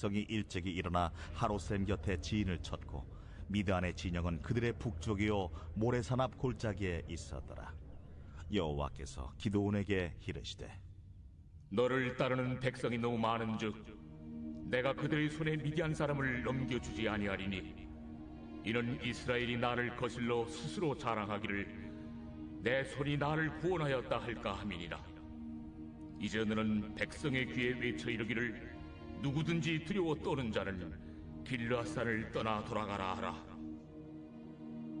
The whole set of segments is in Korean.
백성이 일찍이 일어나 하롯셈 곁에 지인을 쳤고 미드안의 진영은 그들의 북쪽이요 모래산 앞 골짜기에 있었더라. 여호와께서 기드온에게 이르시되 너를 따르는 백성이 너무 많은즉 내가 그들의 손에 미디안 사람을 넘겨주지 아니하리니 이는 이스라엘이 나를 거슬러 스스로 자랑하기를 내 손이 나를 구원하였다 할까 함이니라. 이제 너는 백성의 귀에 외쳐 이르기를 누구든지 두려워 떠는 자는 길르앗산을 떠나 돌아가라 하라.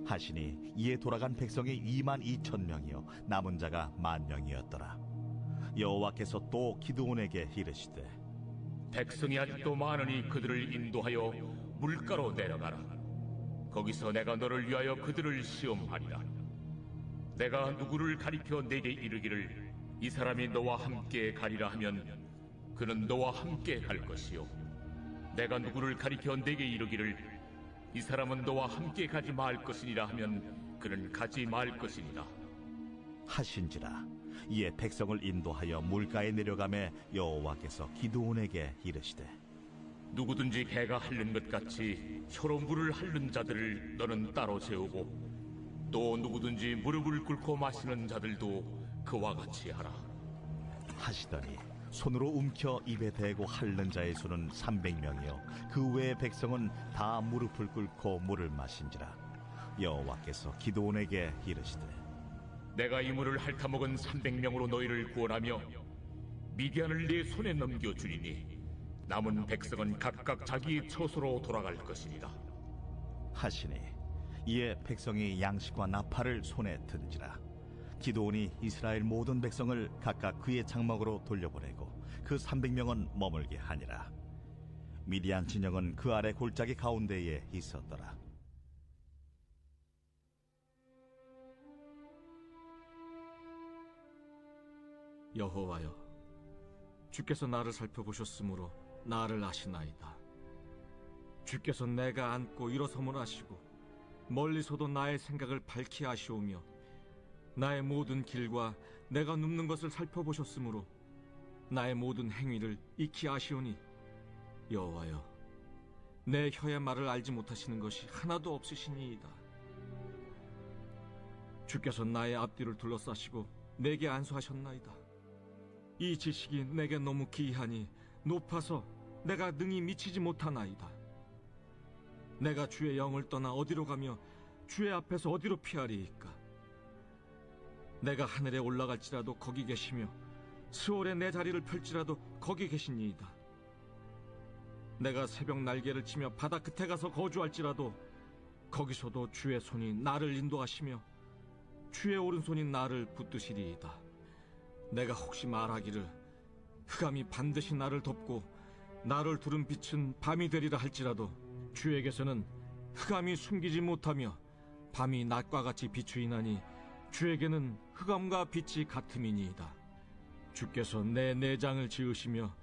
하시니 이에 돌아간 백성이 22,000명이요 남은 자가 10,000명이었더라. 여호와께서 또 기드온에게 이르시되 백성이 아직도 많으니 그들을 인도하여 물가로 내려가라. 거기서 내가 너를 위하여 그들을 시험하리라. 내가 누구를 가리켜 내게 이르기를 이 사람이 너와 함께 가리라 하면 그는 너와 함께 갈 것이요 내가 누구를 가리켜 내게 이르기를 이 사람은 너와 함께 가지 말 것이니라 하면 그는 가지 말 것이니라 하신지라. 이에 백성을 인도하여 물가에 내려가매 여호와께서 기드온에게 이르시되 누구든지 개가 핥는 것 같이 혀로 물을 핥는 자들을 너는 따로 세우고 또 누구든지 무릎을 꿇고 마시는 자들도 그와 같이 하라. 하시더니 손으로 움켜 입에 대고 핥는 자의 수는 300명이요 그 외의 백성은 다 무릎을 꿇고 물을 마신지라. 여호와께서 기드온에게 이르시되 내가 이 물을 핥아먹은 300명으로 너희를 구원하며 미디안을 네 손에 넘겨주리니 남은 백성은 각각 자기 처소로 돌아갈 것이니라 하시니 이에 백성이 양식과 나팔을 손에 든지라. 기드온이 이스라엘 모든 백성을 각각 그의 장막으로 돌려보내고 그 300명은 머물게 하니라. 미디안 진영은 그 아래 골짜기 가운데에 있었더라. 여호와여, 주께서 나를 살펴보셨으므로 나를 아시나이다. 주께서 내가 앉고 일어섬을 아시고 멀리서도 나의 생각을 밝히 아시오며 나의 모든 길과 내가 눕는 것을 살펴보셨으므로 나의 모든 행위를 익히 아시오니 여호와여, 내 혀의 말을 알지 못하시는 것이 하나도 없으시니이다. 주께서 나의 앞뒤를 둘러싸시고 내게 안수하셨나이다. 이 지식이 내게 너무 기이하니 높아서 내가 능히 미치지 못하나이다. 내가 주의 영을 떠나 어디로 가며 주의 앞에서 어디로 피하리이까? 내가 하늘에 올라갈지라도 거기 계시며 스올에 내 자리를 펼지라도 거기 계시니이다. 내가 새벽 날개를 치며 바다 끝에 가서 거주할지라도 거기서도 주의 손이 나를 인도하시며 주의 오른손이 나를 붙드시리이다. 내가 혹시 말하기를 흑암이 반드시 나를 덮고 나를 두른 빛은 밤이 되리라 할지라도 주에게서는 흑암이 숨기지 못하며 밤이 낮과 같이 비추이나니 주에게는 흑암과 빛이 같음이니이다. 주께서 내 내장을 지으시며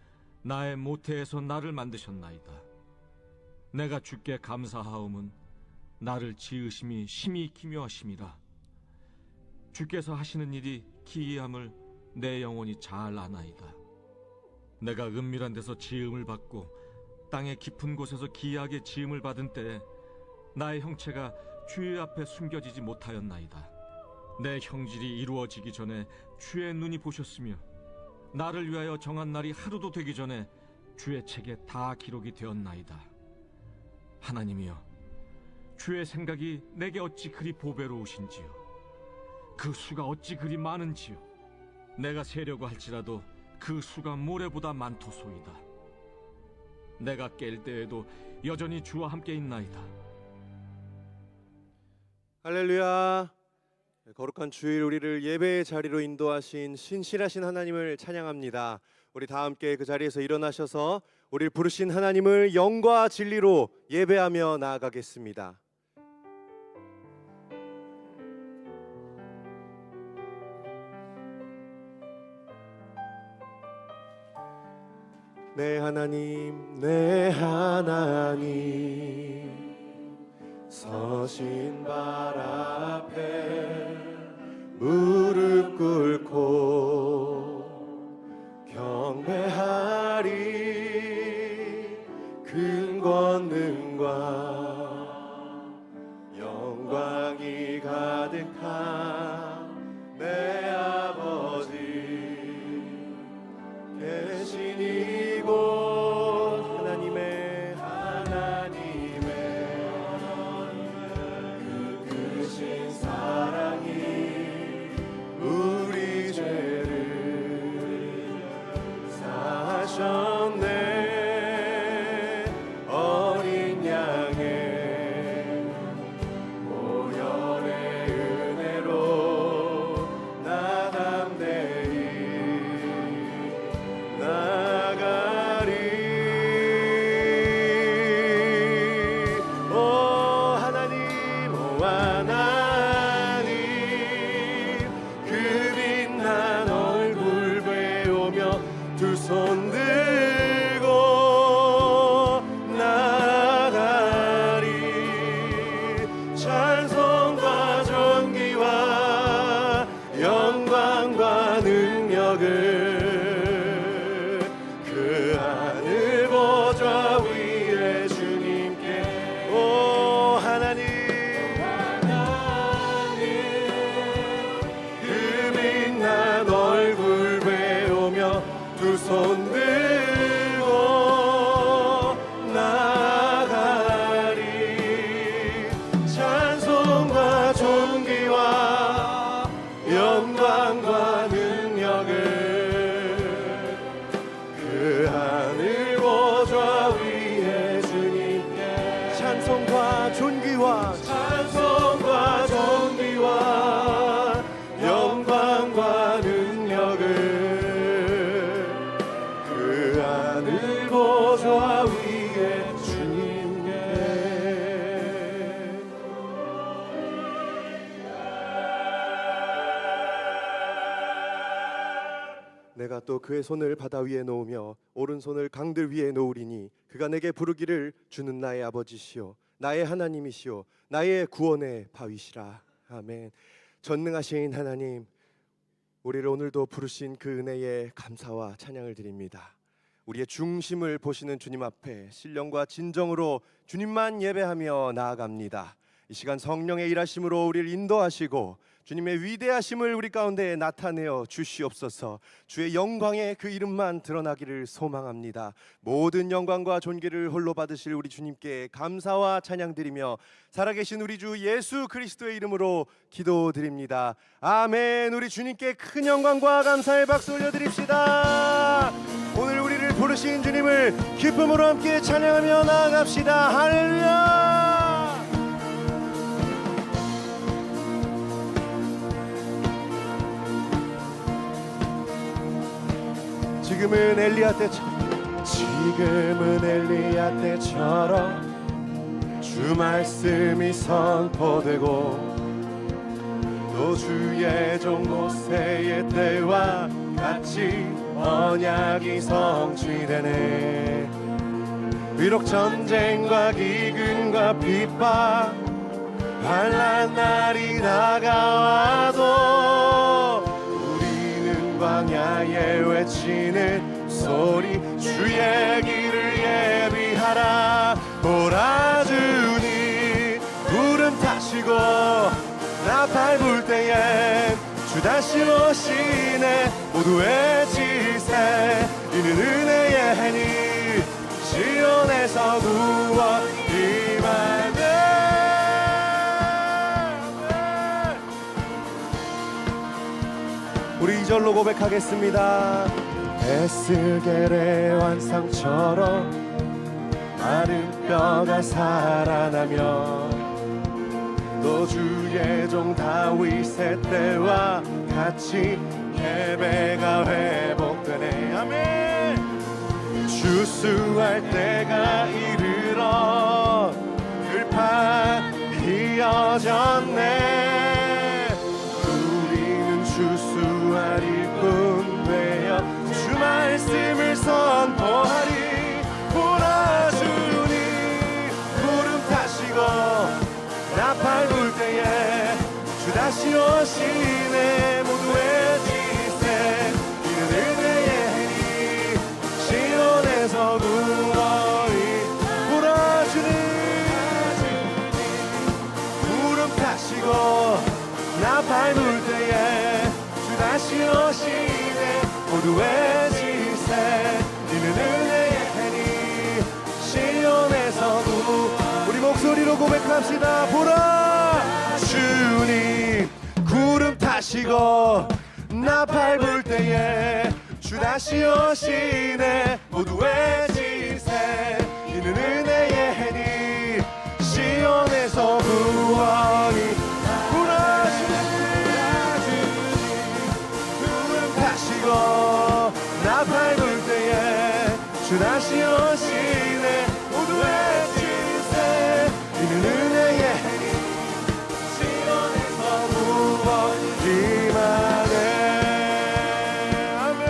나의 모태에서 나를 만드셨나이다. 내가 주께 감사하옴은 나를 지으심이 심히 기묘하심이라. 주께서 하시는 일이 기이함을 내 영혼이 잘 아나이다. 내가 은밀한 데서 지음을 받고 땅의 깊은 곳에서 기이하게 지음을 받은 때에 나의 형체가 주의 앞에 숨겨지지 못하였나이다. 내 형질이 이루어지기 전에 주의 눈이 보셨으며 나를 위하여 정한 날이 하루도 되기 전에 주의 책에 다 기록이 되었나이다. 하나님이여, 주의 생각이 내게 어찌 그리 보배로우신지요. 그 수가 어찌 그리 많은지요. 내가 세려고 할지라도 그 수가 모래보다 많도소이다. 내가 깰 때에도 여전히 주와 함께 있나이다. 할렐루야. 거룩한 주일 우리를 예배의 자리로 인도하신 신실하신 하나님을 찬양합니다. 우리 다 함께 그 자리에서 일어나셔서 우리를 부르신 하나님을 영과 진리로 예배하며 나아가겠습니다. 내 하나님, 내 하나님, 서신 발 앞에 무릎 꿇고 경배하리. 손 들고 나가리. 찬송과 존귀와 영광과 능력을 그 하늘 보좌 위에 주님께. 오 하나님, 그 빛난 얼굴 배우며 두 손 들고 나가리. 찬송과 존귀와 영광과 능력을 그 하늘 보좌 위에 주님께. 찬송과 존귀와 영광과 능력을 그 하늘 보좌 위에 주님께. 내가 또 그의 손을 바다 위에 놓으며 오른손을 강들 위에 놓으리니 그가 내게 부르기를 주는 나의 아버지시요 나의 하나님이시요 나의 구원의 바위시라. 아멘. 전능하신 하나님, 우리를 오늘도 부르신 그 은혜에 감사와 찬양을 드립니다. 우리의 중심을 보시는 주님 앞에 신령과 진정으로 주님만 예배하며 나아갑니다. 이 시간 성령의 일하심으로 우리를 인도하시고 주님의 위대하심을 우리 가운데 나타내어 주시옵소서. 주의 영광의 그 이름만 드러나기를 소망합니다. 모든 영광과 존귀를 홀로 받으실 우리 주님께 감사와 찬양드리며 살아계신 우리 주 예수 그리스도의 이름으로 기도드립니다. 아멘. 우리 주님께 큰 영광과 감사의 박수 올려드립시다. 오늘 우리를 부르신 주님을 기쁨으로 함께 찬양하며 나아갑시다. 할렐루야. 지금은 엘리야 때처럼 주 말씀이 선포되고 또 주의 종 모세의 때와 같이 언약이 성취되네. 비록 전쟁과 기근과 핍박 환난 날이 다가와도 우리는 광야에 외치는 소리 주의 길을 예비하라. 보라 주님 구름 타시고 나팔 불 때에 주 다시 오시네. 모두 외치세 이는 은혜의 해니 시온에서 구원 임하네. 우리 2절로 고백하겠습니다. 에스겔의 환상처럼 마른 뼈가 살아나며 또 주의 종 다윗의 때와 같이 예배가 회복되네. 아멘. 주수할 때가 이르러 들판 휘어졌네. 우리는 주수할 일꾼 되어 주 말씀을 선포하리. 보라 주님 구름 타시고 나팔 불 때에 주 다시 오시네. 모두 외치세 이는 은혜의 해니 시온에서 구원이. 보라 주님 구름 타시고 나팔 불 때에 주 다시 오시네. 모두 외치세 이는 은혜의 해니 시온에서 구원. 우리 목소리로 고백합시다. 보라 주님 구름 타시고 나팔 불 때에 주 다시 오시네. 모두 외치세 이는 은혜의 해니 시온에서 구원이. 보라 주님 구름 타시고 나팔 불 때에 주 다시 오시네. 모두 외치세 이는 은혜의 해니 시온에서 구원 임하네. 아멘.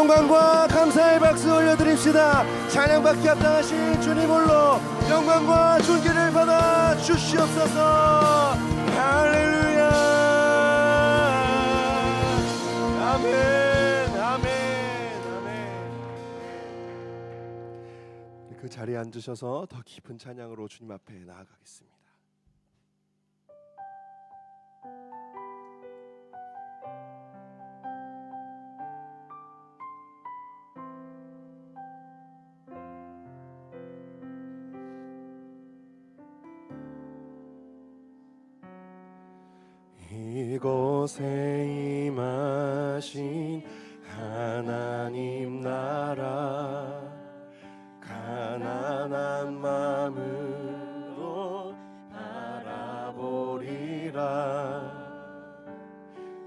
영광과 감사의 박수 올려드립시다. 찬양받기 합당하신 주님 홀로 영광과 존귀를 받아 주시옵소서. 할렐루야. 아멘, 아멘, 아멘. 그 자리에 앉으셔서 더 깊은 찬양으로 주님 앞에 나아가겠습니다. 이곳에 임하신 하나님 나라, 가난한 마음으로 바라보리라.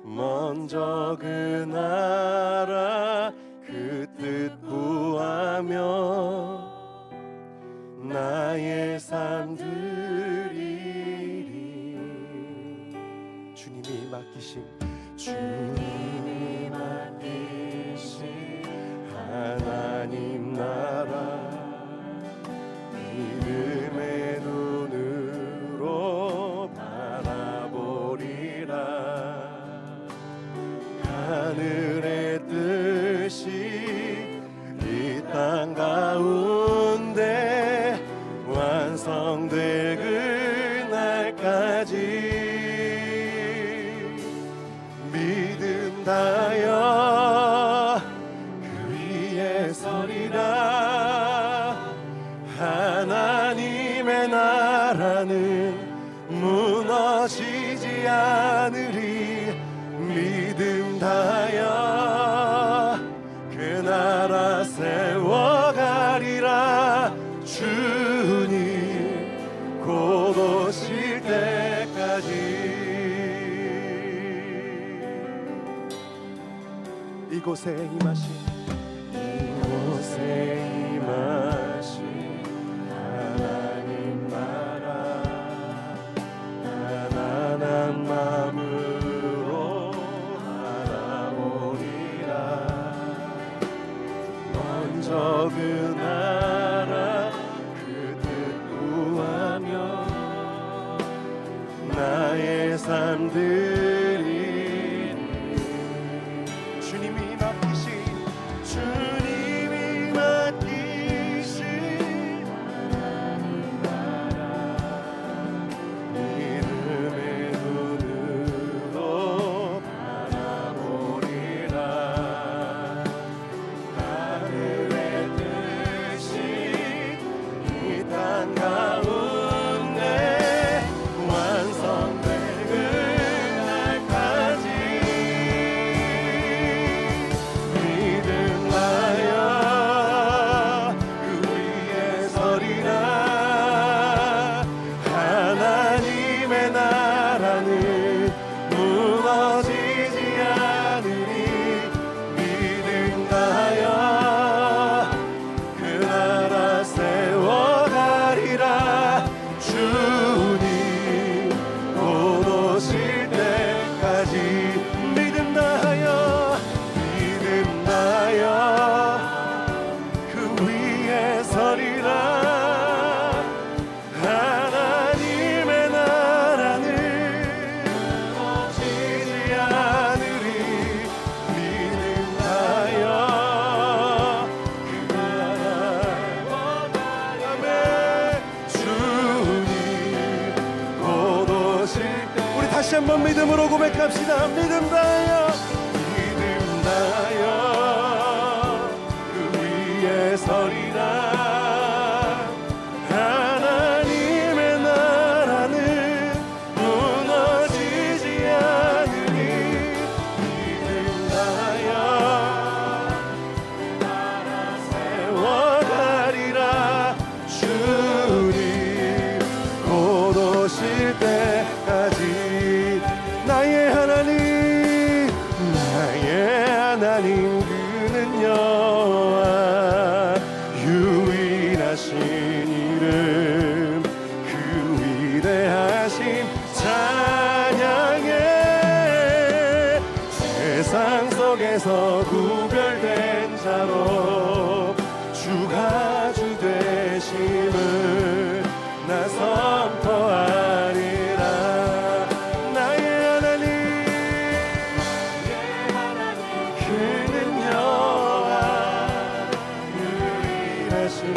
먼저 그 나라 그 뜻 구하며 나의 삶 드리리. 주님이 맡기신 하나님 나라, 믿음의 눈으로 바라보리라. 하늘의 뜻이 이 땅 가운데 완성될 그날까지 믿음 다여 그 위에 서리라. 하나님의 나라는 무너지지 않으리. 믿음 다여 그 나라 세워가리라. 주님 곧 오실 때까지. 이곳에 임하신 하나님 나라, 가난한 마음으로 바라보리라. 먼저 그 나라 그 뜻 구하며 나의 삶 드리리. 주님이 맡기신 믿음의 눈으로 바라보리라. 하늘의 뜻이 이 땅 가운데 완성될 그날까지 믿음 하여 그 위에 서리라. 하나님의 나라는 무너지지 않으리. 믿음 하여 그 나라 세워가리라. 주님 곧 오실 때까지 믿음 다하여 그 위에 서리라. 하나님의 나라는 무너지지 않으리. 믿음 다하여 그 나라. 아멘. 주님 곧 오실 때. 우리 다시 한번 믿음으로 고백합시다. 믿음 다하여 그 위에 서리라. 하나님의 나라는 무너지지 않으리. 믿음 다하여 그 나라 세워가리라. 주님 곧 오실 때까지. 나의 하나님 그는 여호와, 유일하신 이름 그 위대하심 찬양해. 세상 속에서 구별된 자로 주가 주 되심을 나 선포하리라. 나의 하나님 그는 여호와 유일하신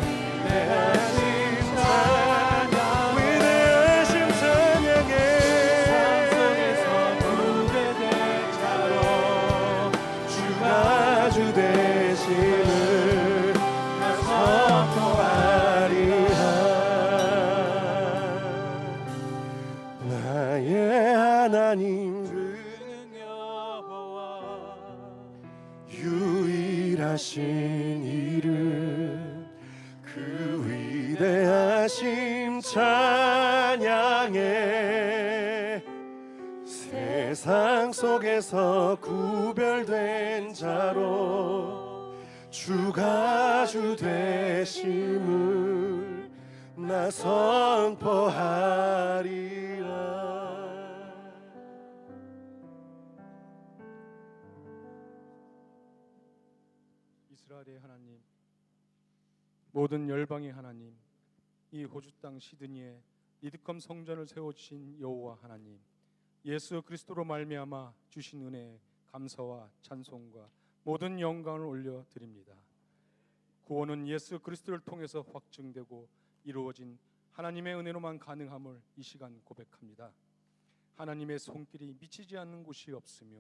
그 위대하신 찬양에 산속에서 부대된 자로 주가 주 되심을 나 선포하리라. 나의 하나님 그는 여호와 유일하신 이름 그 위대하심 찬양해 세상 속에서 구별된 자로 주가 주 되심을 나 선포하리라. 이스라엘의 하나님, 모든 열방의 하나님, 이 호주 땅 시드니에 리드컴 성전을 세워주신 여호와 하나님, 예수 그리스도로 말미암아 주신 은혜에 감사와 찬송과 모든 영광을 올려드립니다. 구원은 예수 그리스도를 통해서 확증되고 이루어진 하나님의 은혜로만 가능함을 이 시간 고백합니다. 하나님의 손길이 미치지 않는 곳이 없으며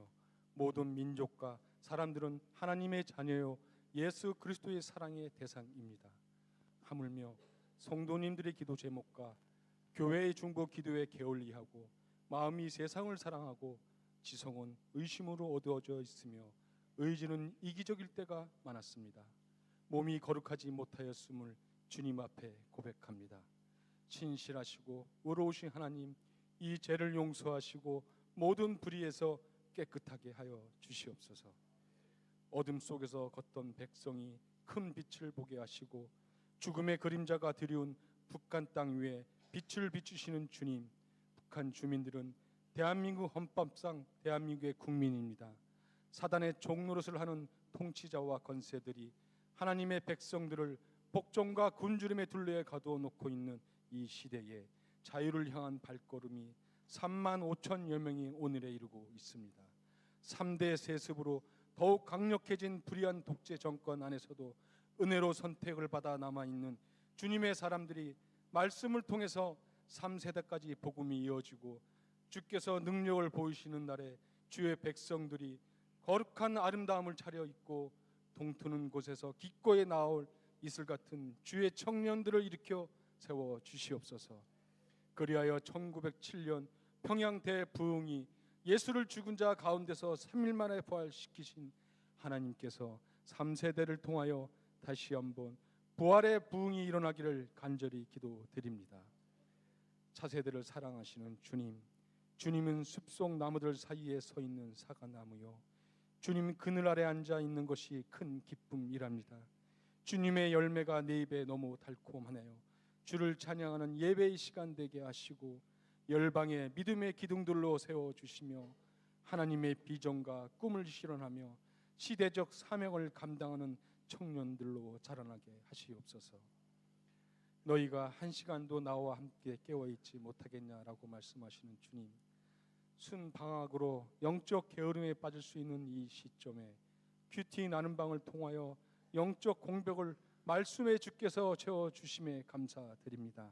모든 민족과 사람들은 하나님의 자녀요 예수 그리스도의 사랑의 대상입니다. 하물며 성도님들의 기도 제목과 교회의 중보 기도에 게을리하고 마음이 세상을 사랑하고 지성은 의심으로 어두워져 있으며 의지는 이기적일 때가 많았습니다. 몸이 거룩하지 못하였음을 주님 앞에 고백합니다. 신실하시고 의로우신 하나님, 이 죄를 용서하시고 모든 불의에서 깨끗하게 하여 주시옵소서. 어둠 속에서 걷던 백성이 큰 빛을 보게 하시고 죽음의 그림자가 드리운 북한 땅 위에 빛을 비추시는 주님, 북한 주민들은 대한민국 헌법상 대한민국의 국민입니다. 사단의 종노릇을 하는 통치자와 건세들이 하나님의 백성들을 복종과 굶주림의 둘레에 가두어 놓고 있는 이 시대에 자유를 향한 발걸음이 3만 5천여 명이 오늘에 이르고 있습니다. 3대 세습으로 더욱 강력해진 불의한 독재 정권 안에서도 은혜로 선택을 받아 남아있는 주님의 사람들이 말씀을 통해서 3세대까지 복음이 이어지고 주께서 능력을 보이시는 날에 주의 백성들이 거룩한 아름다움을 차려입고 동트는 곳에서 기꺼이 나올 이슬 같은 주의 청년들을 일으켜 세워 주시옵소서. 그리하여 1907년 평양 대부흥이 예수를 죽은 자 가운데서 3일 만에 부활시키신 하나님께서 3세대를 통하여 다시 한번 부활의 부흥이 일어나기를 간절히 기도드립니다. 차세대를 사랑하시는 주님, 주님은 숲속 나무들 사이에 서 있는 사과나무요, 주님 그늘 아래 앉아 있는 것이 큰 기쁨이랍니다. 주님의 열매가 내 입에 너무 달콤하네요. 주를 찬양하는 예배의 시간 되게 하시고 열방의 믿음의 기둥들로 세워주시며 하나님의 비전과 꿈을 실현하며 시대적 사명을 감당하는 청년들로 자라나게 하시옵소서. 너희가 한 시간도 나와 함께 깨어있지 못하겠냐라고 말씀하시는 주님, 순방학으로 영적 게으름에 빠질 수 있는 이 시점에 큐티 나는 방을 통하여 영적 공백을 말씀의 주께서 채워주심에 감사드립니다.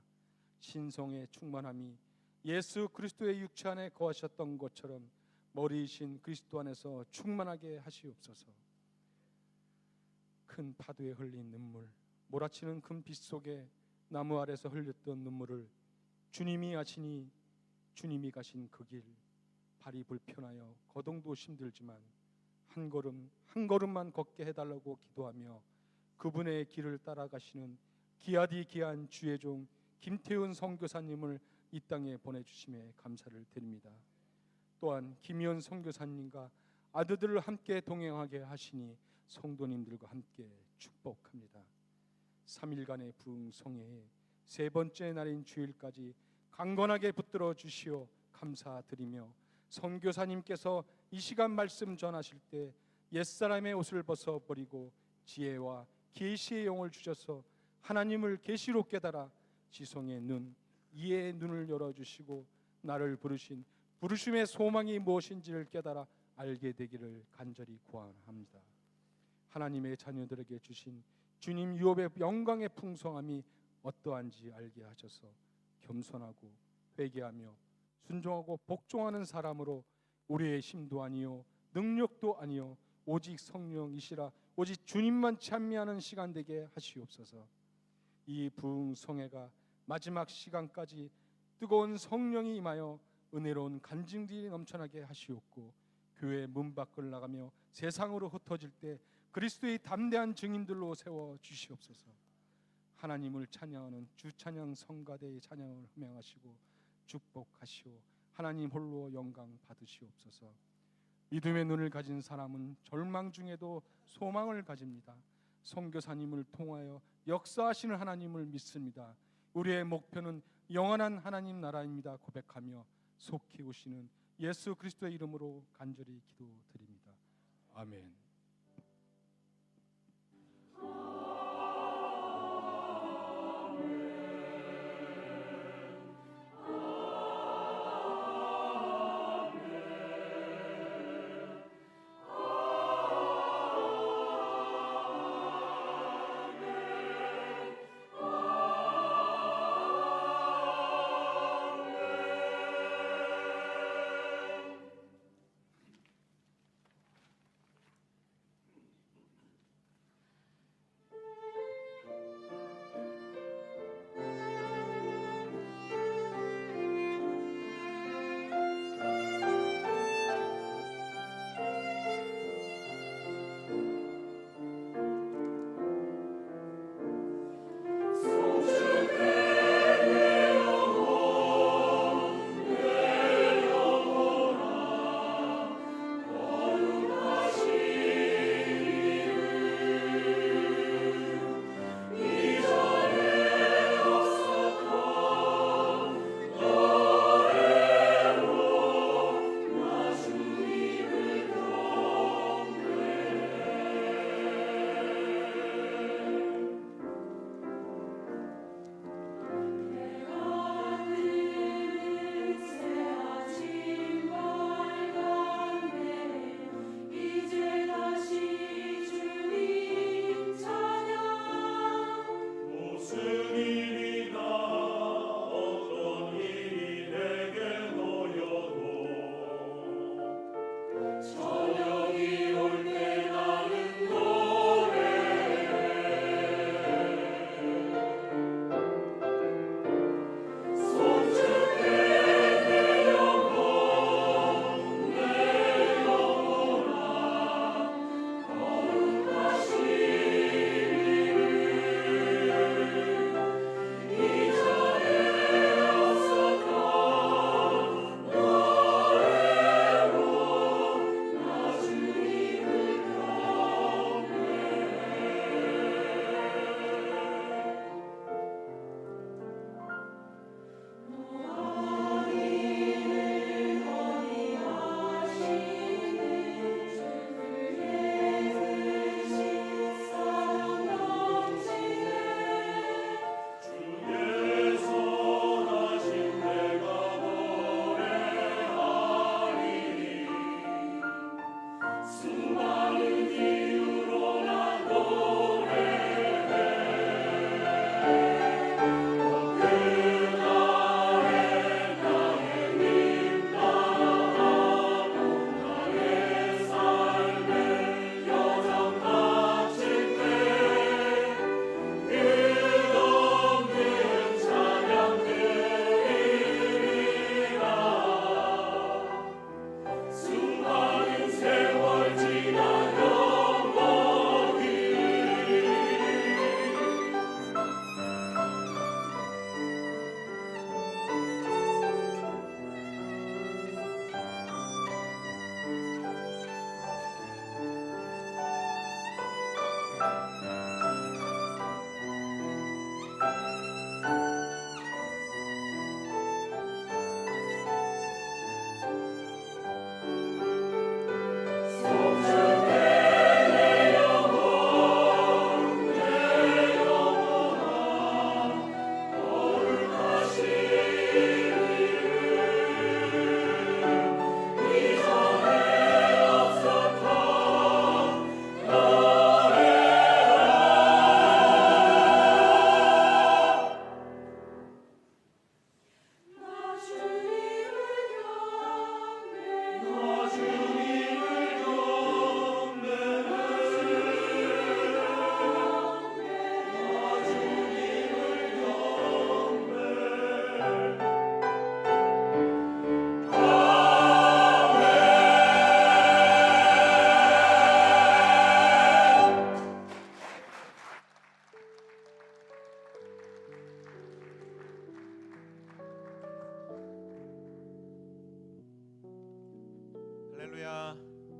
신성의 충만함이 예수 그리스도의 육체 안에 거하셨던 것처럼 머리이신 그리스도 안에서 충만하게 하시옵소서. 큰 파도에 흘린 눈물, 몰아치는 큰 빛 속에 나무 아래서 흘렸던 눈물을 주님이 아시니 주님이 가신 그 길, 발이 불편하여 거동도 힘들지만 한 걸음 한 걸음만 걷게 해달라고 기도하며 그분의 길을 따라가시는 귀하디 귀한 주의 종 김태훈 선교사님을 이 땅에 보내주심에 감사를 드립니다. 또한 김희연 선교사님과 아들들을 함께 동행하게 하시니 성도님들과 함께 축복합니다. 3일간의 부흥성회에 세 번째 날인 주일까지 강건하게 붙들어 주시어 감사드리며 선교사님께서 이 시간 말씀 전하실 때 옛사람의 옷을 벗어버리고 지혜와 계시의 영을 주셔서 하나님을 계시로 깨달아 지성의 눈, 이해의 눈을 열어주시고 나를 부르신 부르심의 소망이 무엇인지를 깨달아 알게 되기를 간절히 구원합니다. 하나님의 자녀들에게 주신 주님 유업의 영광의 풍성함이 어떠한지 알게 하셔서 겸손하고 회개하며 순종하고 복종하는 사람으로 우리의 힘도 아니요 능력도 아니요 오직 성령이시라 오직 주님만 찬미하는 시간 되게 하시옵소서. 이 부흥성회가 마지막 시간까지 뜨거운 성령이 임하여 은혜로운 간증들이 넘쳐나게 하시옵고 교회 문 밖을 나가며 세상으로 흩어질 때 그리스도의 담대한 증인들로 세워 주시옵소서. 하나님을 찬양하는 주찬양 성가대의 찬양을 흠양하시고 축복하시오. 하나님 홀로 영광 받으시옵소서. 믿음의 눈을 가진 사람은 절망 중에도 소망을 가집니다. 선교사님을 통하여 역사하시는 하나님을 믿습니다. 우리의 목표는 영원한 하나님 나라입니다 고백하며 속히 오시는 예수 그리스도의 이름으로 간절히 기도드립니다. 아멘.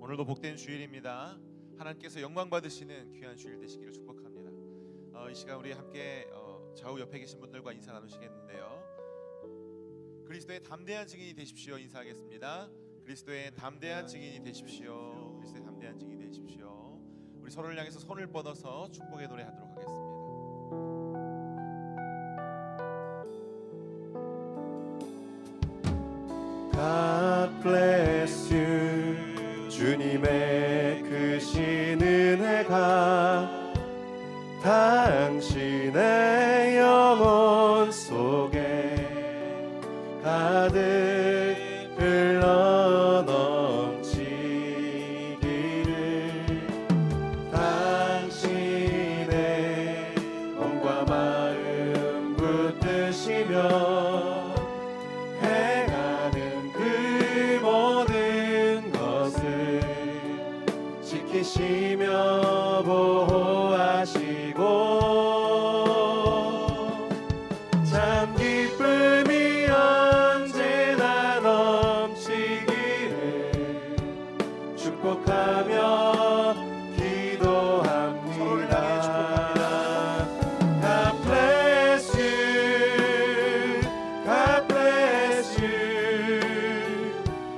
오늘도 복된 주일입니다. 하나님께서 영광 받으시는 귀한 주일 되시기를 축복합니다. 이 시간 우리 함께 좌우 옆에 계신 분들과 인사 나누시겠는데요. 그리스도의 담대한 증인이 되십시오. 인사하겠습니다. 그리스도의 담대한 증인이 되십시오. 그리스도의 담대한 증인이 되십시오. 우리 서로를 향해서 손을 뻗어서 축복의 노래하도록 하겠습니다. God bless you. 주님의 크신 은혜가 당신의 영혼 속에 가득 흘러 넘치기를 당신의 몸과 마음 붙드시며 행하는 그 모든 것을 지키시며 보호하시고 참 기쁨이 언제나 넘치기를 축복하며 기도합니다. 서로를 향해 축복합니다. God bless you. God bless you.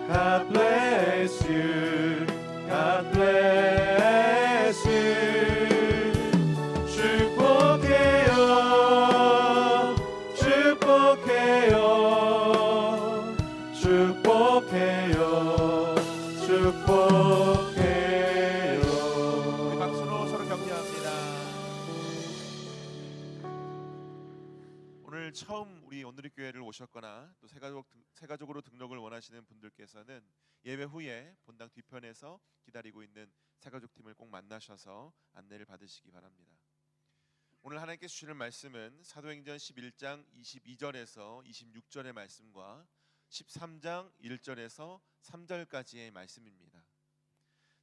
God bless you. God bless you. 축복해요. 축복해요. 축복해요. 축복해요. 우리 박수로 서로 격려합니다. 오늘 처음 우리 오늘의 교회를 오셨거나 또 새가족으로 등록을 원하시는 분들께서는 예배 후에 본당 뒤편에서 기다리고 있는 새가족 팀을 꼭 만나셔서 안내를 받으시기 바랍니다. 오늘 하나님께 주시는 말씀은 사도행전 11장 22절에서 26절의 말씀과 13장 1절에서 3절까지의 말씀입니다.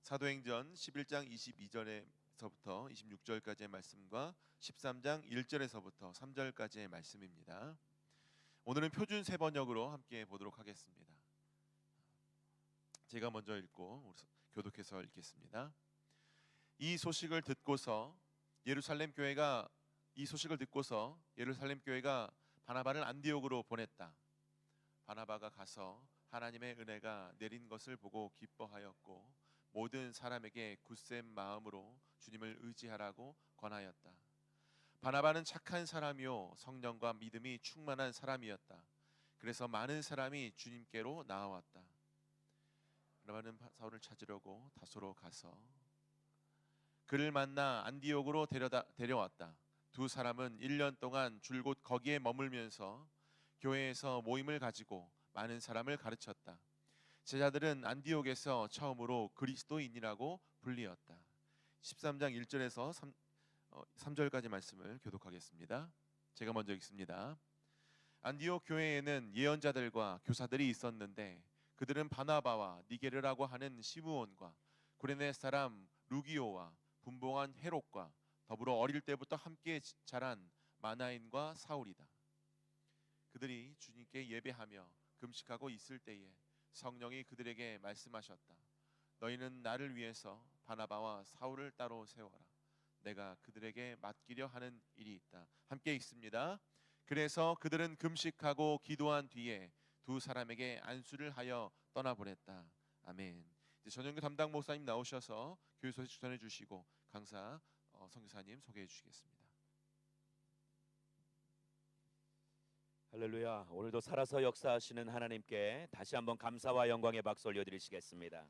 사도행전 11장 22절에서부터 26절까지의 말씀과 13장 1절에서부터 3절까지의 말씀입니다. 오늘은 표준 세번역으로 함께 보도록 하겠습니다. 제가 먼저 읽고 교독해서 읽겠습니다. 이 소식을 듣고서 예루살렘 교회가 바나바를 안디옥으로 보냈다. 바나바가 가서 하나님의 은혜가 내린 것을 보고 기뻐하였고 모든 사람에게 굳센 마음으로 주님을 의지하라고 권하였다. 바나바는 착한 사람이요 성령과 믿음이 충만한 사람이었다. 그래서 많은 사람이 주님께로 나아왔다. 바나바는 사울을 찾으려고 다소로 가서 그를 만나 안디옥으로 데려왔다. 두 사람은 1년 동안 줄곧 거기에 머물면서 교회에서 모임을 가지고 많은 사람을 가르쳤다. 제자들은 안디옥에서 처음으로 그리스도인이라고 불리었다. 13장 1절에서 3절까지 말씀을 교독하겠습니다. 제가 먼저 읽습니다. 안디옥 교회에는 예언자들과 교사들이 있었는데 그들은 바나바와 니게르라고 하는 시므온과 구레네 사람 루기오와 분봉한 헤롯과 더불어 어릴 때부터 함께 자란 마나인과 사울이다. 그들이 주님께 예배하며 금식하고 있을 때에 성령이 그들에게 말씀하셨다. 너희는 나를 위해서 바나바와 사울을 따로 세워라. 내가 그들에게 맡기려 하는 일이 있다. 함께 읽습니다. 그래서 그들은 금식하고 기도한 뒤에 두 사람에게 안수를 하여 떠나보냈다. 아멘. 이제 전영교 담당 목사님 나오셔서 교회 소식 전해 주시고 강사 선교사님 소개해 주시겠습니다. 할렐루야. 오늘도 살아서 역사하시는 하나님께 다시 한번 감사와 영광의 박수 올려드리시겠습니다.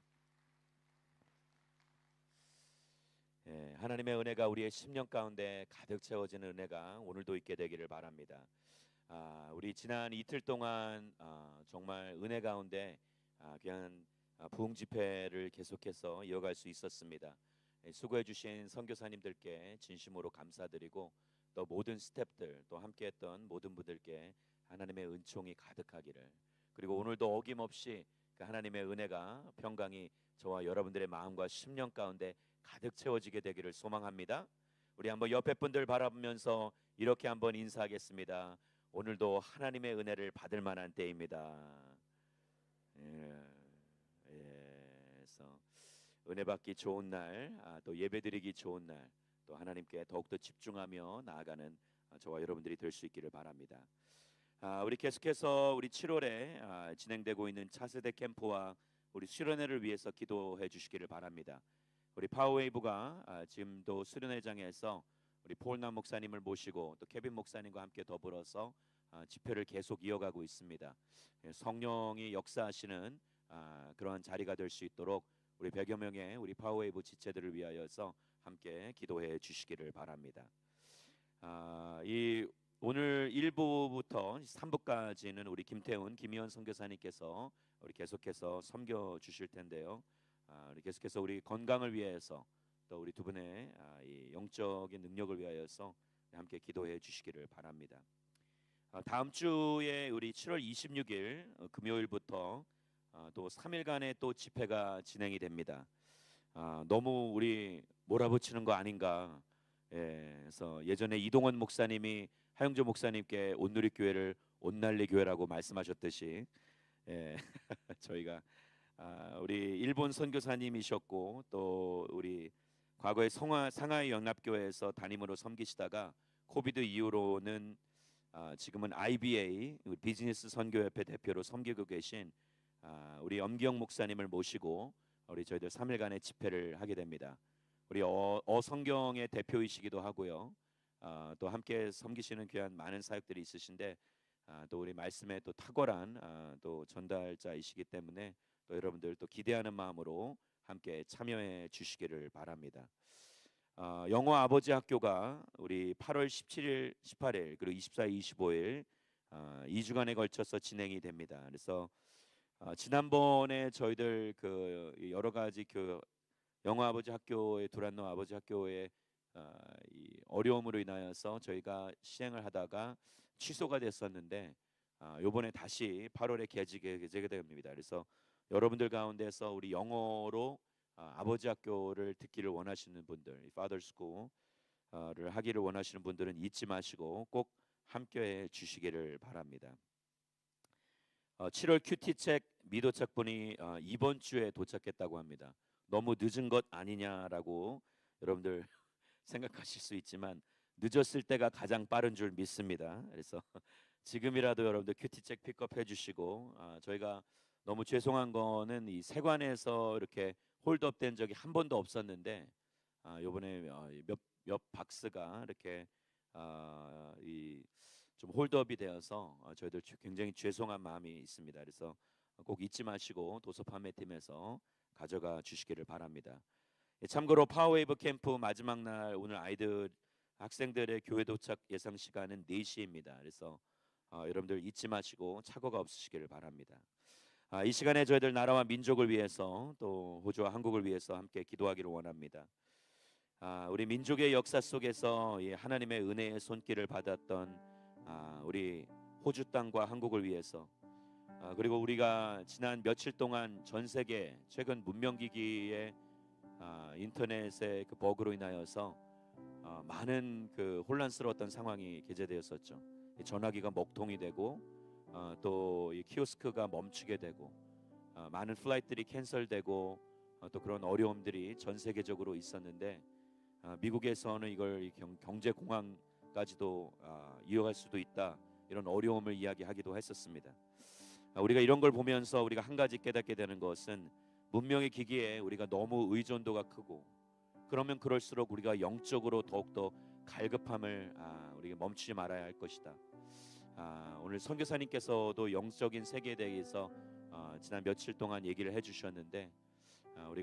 하나님의 은혜가 우리의 심령 가운데 가득 채워지는 은혜가 오늘도 있게 되기를 바랍니다. 우리 지난 이틀 동안 정말 은혜 가운데 귀한 부흥 집회를 계속해서 이어갈 수 있었습니다. 수고해 주신 선교사님들께 진심으로 감사드리고 또 모든 스태프들 또 함께했던 모든 분들께 하나님의 은총이 가득하기를, 그리고 오늘도 어김없이 그 하나님의 은혜가 평강이 저와 여러분들의 마음과 심령 가운데 가득 채워지게 되기를 소망합니다. 우리 한번 옆에 분들 바라보면서 이렇게 한번 인사하겠습니다. 오늘도 하나님의 은혜를 받을 만한 때입니다. 그래서 은혜 받기 좋은 날, 또 예배드리기 좋은 날, 또 하나님께 더욱더 집중하며 나아가는 저와 여러분들이 될 수 있기를 바랍니다. 우리 계속해서 우리 7월에 진행되고 있는 차세대 캠프와 우리 수련회를 위해서 기도해 주시기를 바랍니다. 우리 파워웨이브가 지금도 수련회장에서 우리 폴남 목사님을 모시고 또 케빈 목사님과 함께 더불어서 집회를 계속 이어가고 있습니다. 성령이 역사하시는 그러한 자리가 될 수 있도록 우리 100여 명의 우리 파워웨이브 지체들을 위하여서 함께 기도해 주시기를 바랍니다. 이 오늘 1부부터 3부까지는 우리 김태훈, 김희원 선교사님께서 우리 계속해서 섬겨 주실 텐데요. 우리 계속해서 우리 건강을 위해서 또 우리 두 분의 이 영적인 능력을 위하여서 함께 기도해 주시기를 바랍니다. 다음 주에 우리 7월 26일 금요일부터 또 3일간의 또 집회가 진행이 됩니다. 너무 우리 몰아붙이는 거 아닌가. 그래서 예전에 이동원 목사님이 하영조 목사님께 온누리교회를 온날리 교회라고 말씀하셨듯이 저희가 우리 일본 선교사님이셨고 또 우리 과거에 상하이 연합교회에서 담임으로 섬기시다가 코비드 이후로는 지금은 IBA 비즈니스 선교협회 대표로 섬기고 계신 우리 엄기영 목사님을 모시고 우리 저희들 3일간의 집회를 하게 됩니다. 우리 어성경의 대표이시기도 하고요. 또 함께 섬기시는 귀한 많은 사역들이 있으신데 또 우리 말씀에 또 탁월한 또 전달자이시기 때문에 또 여러분들 또 기대하는 마음으로 함께 참여해 주시기를 바랍니다. 영어 아버지 학교가 우리 8월 17일, 18일 그리고 24일, 25일 2주간에 걸쳐서 진행이 됩니다. 그래서 지난번에 저희들 그 여러 가지 그 영어 아버지 학교의 두란노 아버지 학교의 이 어려움으로 인하여서 저희가 시행을 하다가 취소가 됐었는데 이번에 다시 8월에 개지게 됩니다. 그래서 여러분들 가운데서 우리 영어로 아버지 학교를 듣기를 원하시는 분들, Father School를 하기를 원하시는 분들은 잊지 마시고 꼭 함께해 주시기를 바랍니다. 7월 큐티책 미도착본이 이번 주에 도착했다고 합니다. 너무 늦은 것 아니냐라고 여러분들 생각하실 수 있지만 늦었을 때가 가장 빠른 줄 믿습니다. 그래서 지금이라도 여러분들 큐티책 픽업해 주시고 저희가 너무 죄송한 거는 이 세관에서 이렇게 홀드업된 적이 한 번도 없었는데 이번에 몇 박스가 이렇게 좀 홀드업이 되어서 저희들 굉장히 죄송한 마음이 있습니다. 그래서 꼭 잊지 마시고 도서 판매팀에서 가져가 주시기를 바랍니다. 참고로 파워웨이브 캠프 마지막 날 오늘 학생들의 교회 도착 예상 시간은 4시입니다. 그래서 여러분들 잊지 마시고 착오가 없으시기를 바랍니다. 이 시간에 저희들 나라와 민족을 위해서 또 호주와 한국을 위해서 함께 기도하기를 원합니다. 우리 민족의 역사 속에서 이 하나님의 은혜의 손길을 받았던 우리 호주 땅과 한국을 위해서 그리고 우리가 지난 며칠 동안 전 세계 최근 문명기기의 인터넷의 그 버그로 인하여서 많은 그 혼란스러웠던 상황이 게재되었었죠. 전화기가 먹통이 되고 또 이 키오스크가 멈추게 되고 많은 플라이트들이 캔슬되고 또 그런 어려움들이 전 세계적으로 있었는데 미국에서는 이걸 경제 공황까지도 이어갈 수도 있다 이런 어려움을 이야기하기도 했었습니다. 우리가 이런 걸 보면서 우리가 한 가지 깨닫게 되는 것은 문명의 기기에 우리가 너무 의존도가 크고 그러면 그럴수록 우리가 영적으로 더욱더 갈급함을 우리가 멈추지 말아야 할 것이다. 오늘 선교사님께서도 영적인 세계에 대해서 지난 며칠 동안 얘기를 해주셨는데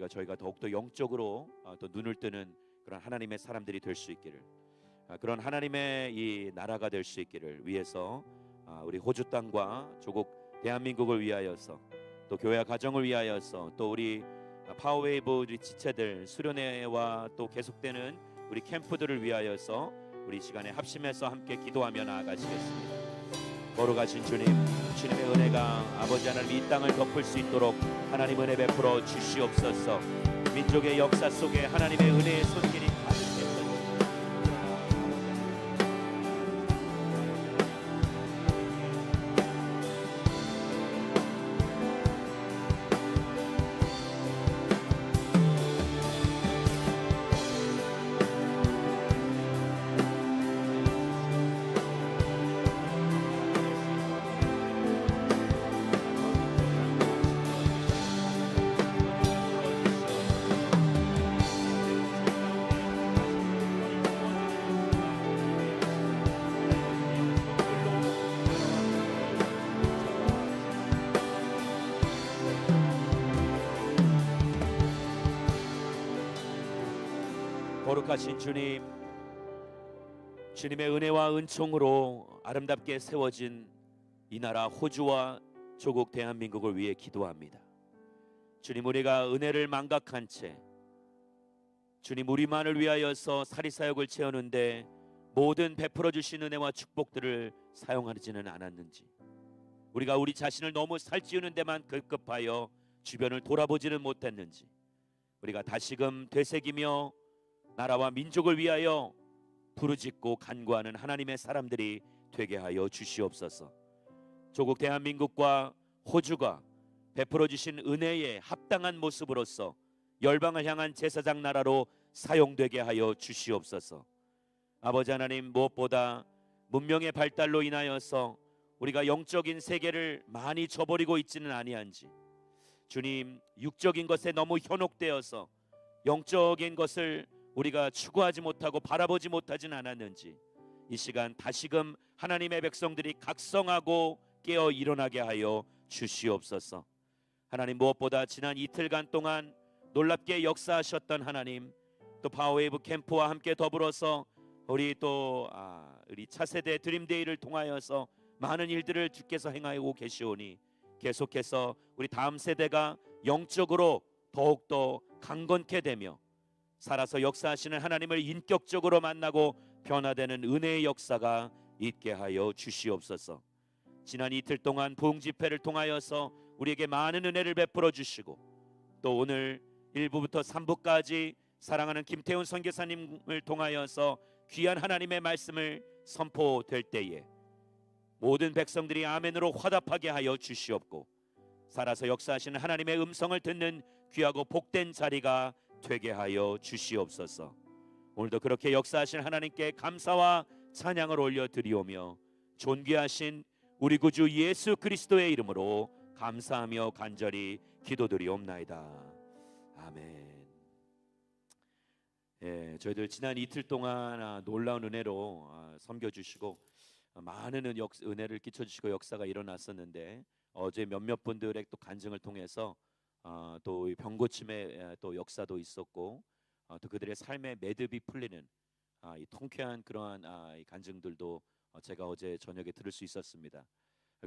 저희가 더욱더 영적으로 또 눈을 뜨는 그런 하나님의 사람들이 될 수 있기를 그런 하나님의 이 나라가 될 수 있기를 위해서 우리 호주 땅과 조국 대한민국을 위하여서 또 교회와 가정을 위하여서 또 우리 파워웨이브 우리 지체들 수련회와 또 계속되는 우리 캠프들을 위하여서 우리 시간에 합심해서 함께 기도하며 나아가시겠습니다. 거룩하신 주님의 은혜가 아버지 하나님 이 땅을 덮을 수 있도록 하나님 은혜 베풀어 주시옵소서. 민족의 역사 속에 하나님의 은혜의 손길이 가득했던 거룩하신 주님, 주님의 은혜와 은총으로 아름답게 세워진 이 나라 호주와 조국 대한민국을 위해 기도합니다. 주님, 우리가 은혜를 망각한 채 주님 우리만을 위하여서 사리사욕을 채우는데 모든 베풀어 주신 은혜와 축복들을 사용하지는 않았는지, 우리가 우리 자신을 너무 살찌우는 데만 급급하여 주변을 돌아보지는 못했는지, 우리가 다시금 되새기며 나라와 민족을 위하여 부르짖고 간구하는 하나님의 사람들이 되게 하여 주시옵소서. 조국 대한민국과 호주가 베풀어 주신 은혜에 합당한 모습으로서 열방을 향한 제사장 나라로 사용되게 하여 주시옵소서. 아버지 하나님, 무엇보다 문명의 발달로 인하여서 우리가 영적인 세계를 많이 저버리고 있지는 아니한지, 주님, 육적인 것에 너무 현혹되어서 영적인 것을 우리가 추구하지 못하고 바라보지 못하진 않았는지, 이 시간 다시금 하나님의 백성들이 각성하고 깨어 일어나게 하여 주시옵소서. 하나님, 무엇보다 지난 이틀간 동안 놀랍게 역사하셨던 하나님, 또 파워웨이브 캠프와 함께 더불어서 우리 또 우리 차세대 드림데이를 통하여서 많은 일들을 주께서 행하고 계시오니, 계속해서 우리 다음 세대가 영적으로 더욱더 강건케 되며 살아서 역사하시는 하나님을 인격적으로 만나고 변화되는 은혜의 역사가 있게 하여 주시옵소서. 지난 이틀 동안 부흥 집회를 통하여서 우리에게 많은 은혜를 베풀어 주시고, 또 오늘 1부부터 3부까지 사랑하는 김태훈 선교사님을 통하여서 귀한 하나님의 말씀을 선포될 때에 모든 백성들이 아멘으로 화답하게 하여 주시옵고, 살아서 역사하시는 하나님의 음성을 듣는 귀하고 복된 자리가 되게 하여 주시옵소서. 오늘도 그렇게 역사하신 하나님께 감사와 찬양을 올려드리오며 존귀하신 우리 구주 예수 그리스도의 이름으로 감사하며 간절히 기도드리옵나이다. 아멘. 저희들 지난 이틀 동안 놀라운 은혜로 섬겨주시고 많은 은혜를 끼쳐주시고 역사가 일어났었는데, 어제 몇몇 분들의 또 간증을 통해서 또 병고침의 또 역사도 있었고, 또 그들의 삶의 매듭이 풀리는 이 통쾌한 그러한 이 간증들도 제가 어제 저녁에 들을 수 있었습니다.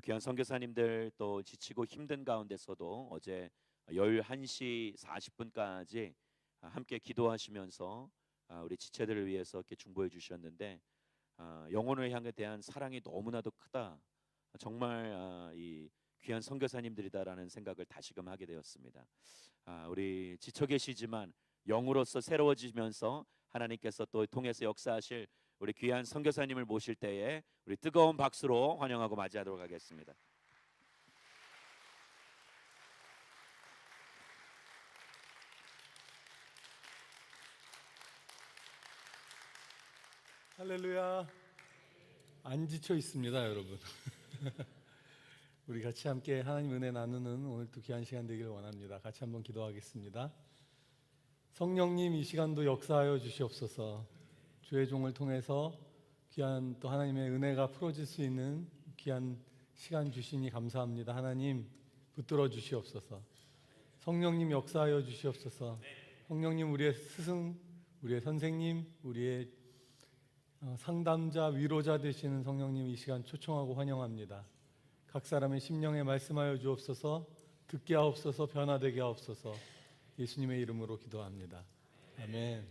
귀한 선교사님들, 또 지치고 힘든 가운데서도 어제 11시 40분까지 함께 기도하시면서 우리 지체들을 위해서 이렇게 중보해 주셨는데, 영혼을 향해 대한 사랑이 너무나도 크다, 정말 이 귀한 선교사님들이다라는 생각을 다시금 하게 되었습니다. 우리 지쳐 계시지만 영으로서 새로워지면서 하나님께서 또 통해서 역사하실 우리 귀한 선교사님을 모실 때에 우리 뜨거운 박수로 환영하고 맞이하도록 하겠습니다. 할렐루야. 안 지쳐 있습니다, 여러분. 우리 같이 함께 하나님 은혜 나누는 오늘도 귀한 시간 되기를 원합니다. 같이 한번 기도하겠습니다. 성령님, 이 시간도 역사하여 주시옵소서. 주의 종을 통해서 귀한 또 하나님의 은혜가 풀어질 수 있는 귀한 시간 주시니 감사합니다. 하나님, 붙들어 주시옵소서. 성령님, 역사하여 주시옵소서. 성령님, 우리의 스승, 우리의 선생님, 우리의 상담자, 위로자 되시는 성령님, 이 시간 초청하고 환영합니다. 각 사람의 심령에 말씀하여 주옵소서. 듣게 하옵소서. 변화되게 하옵소서. 예수님의 이름으로 기도합니다. 아멘.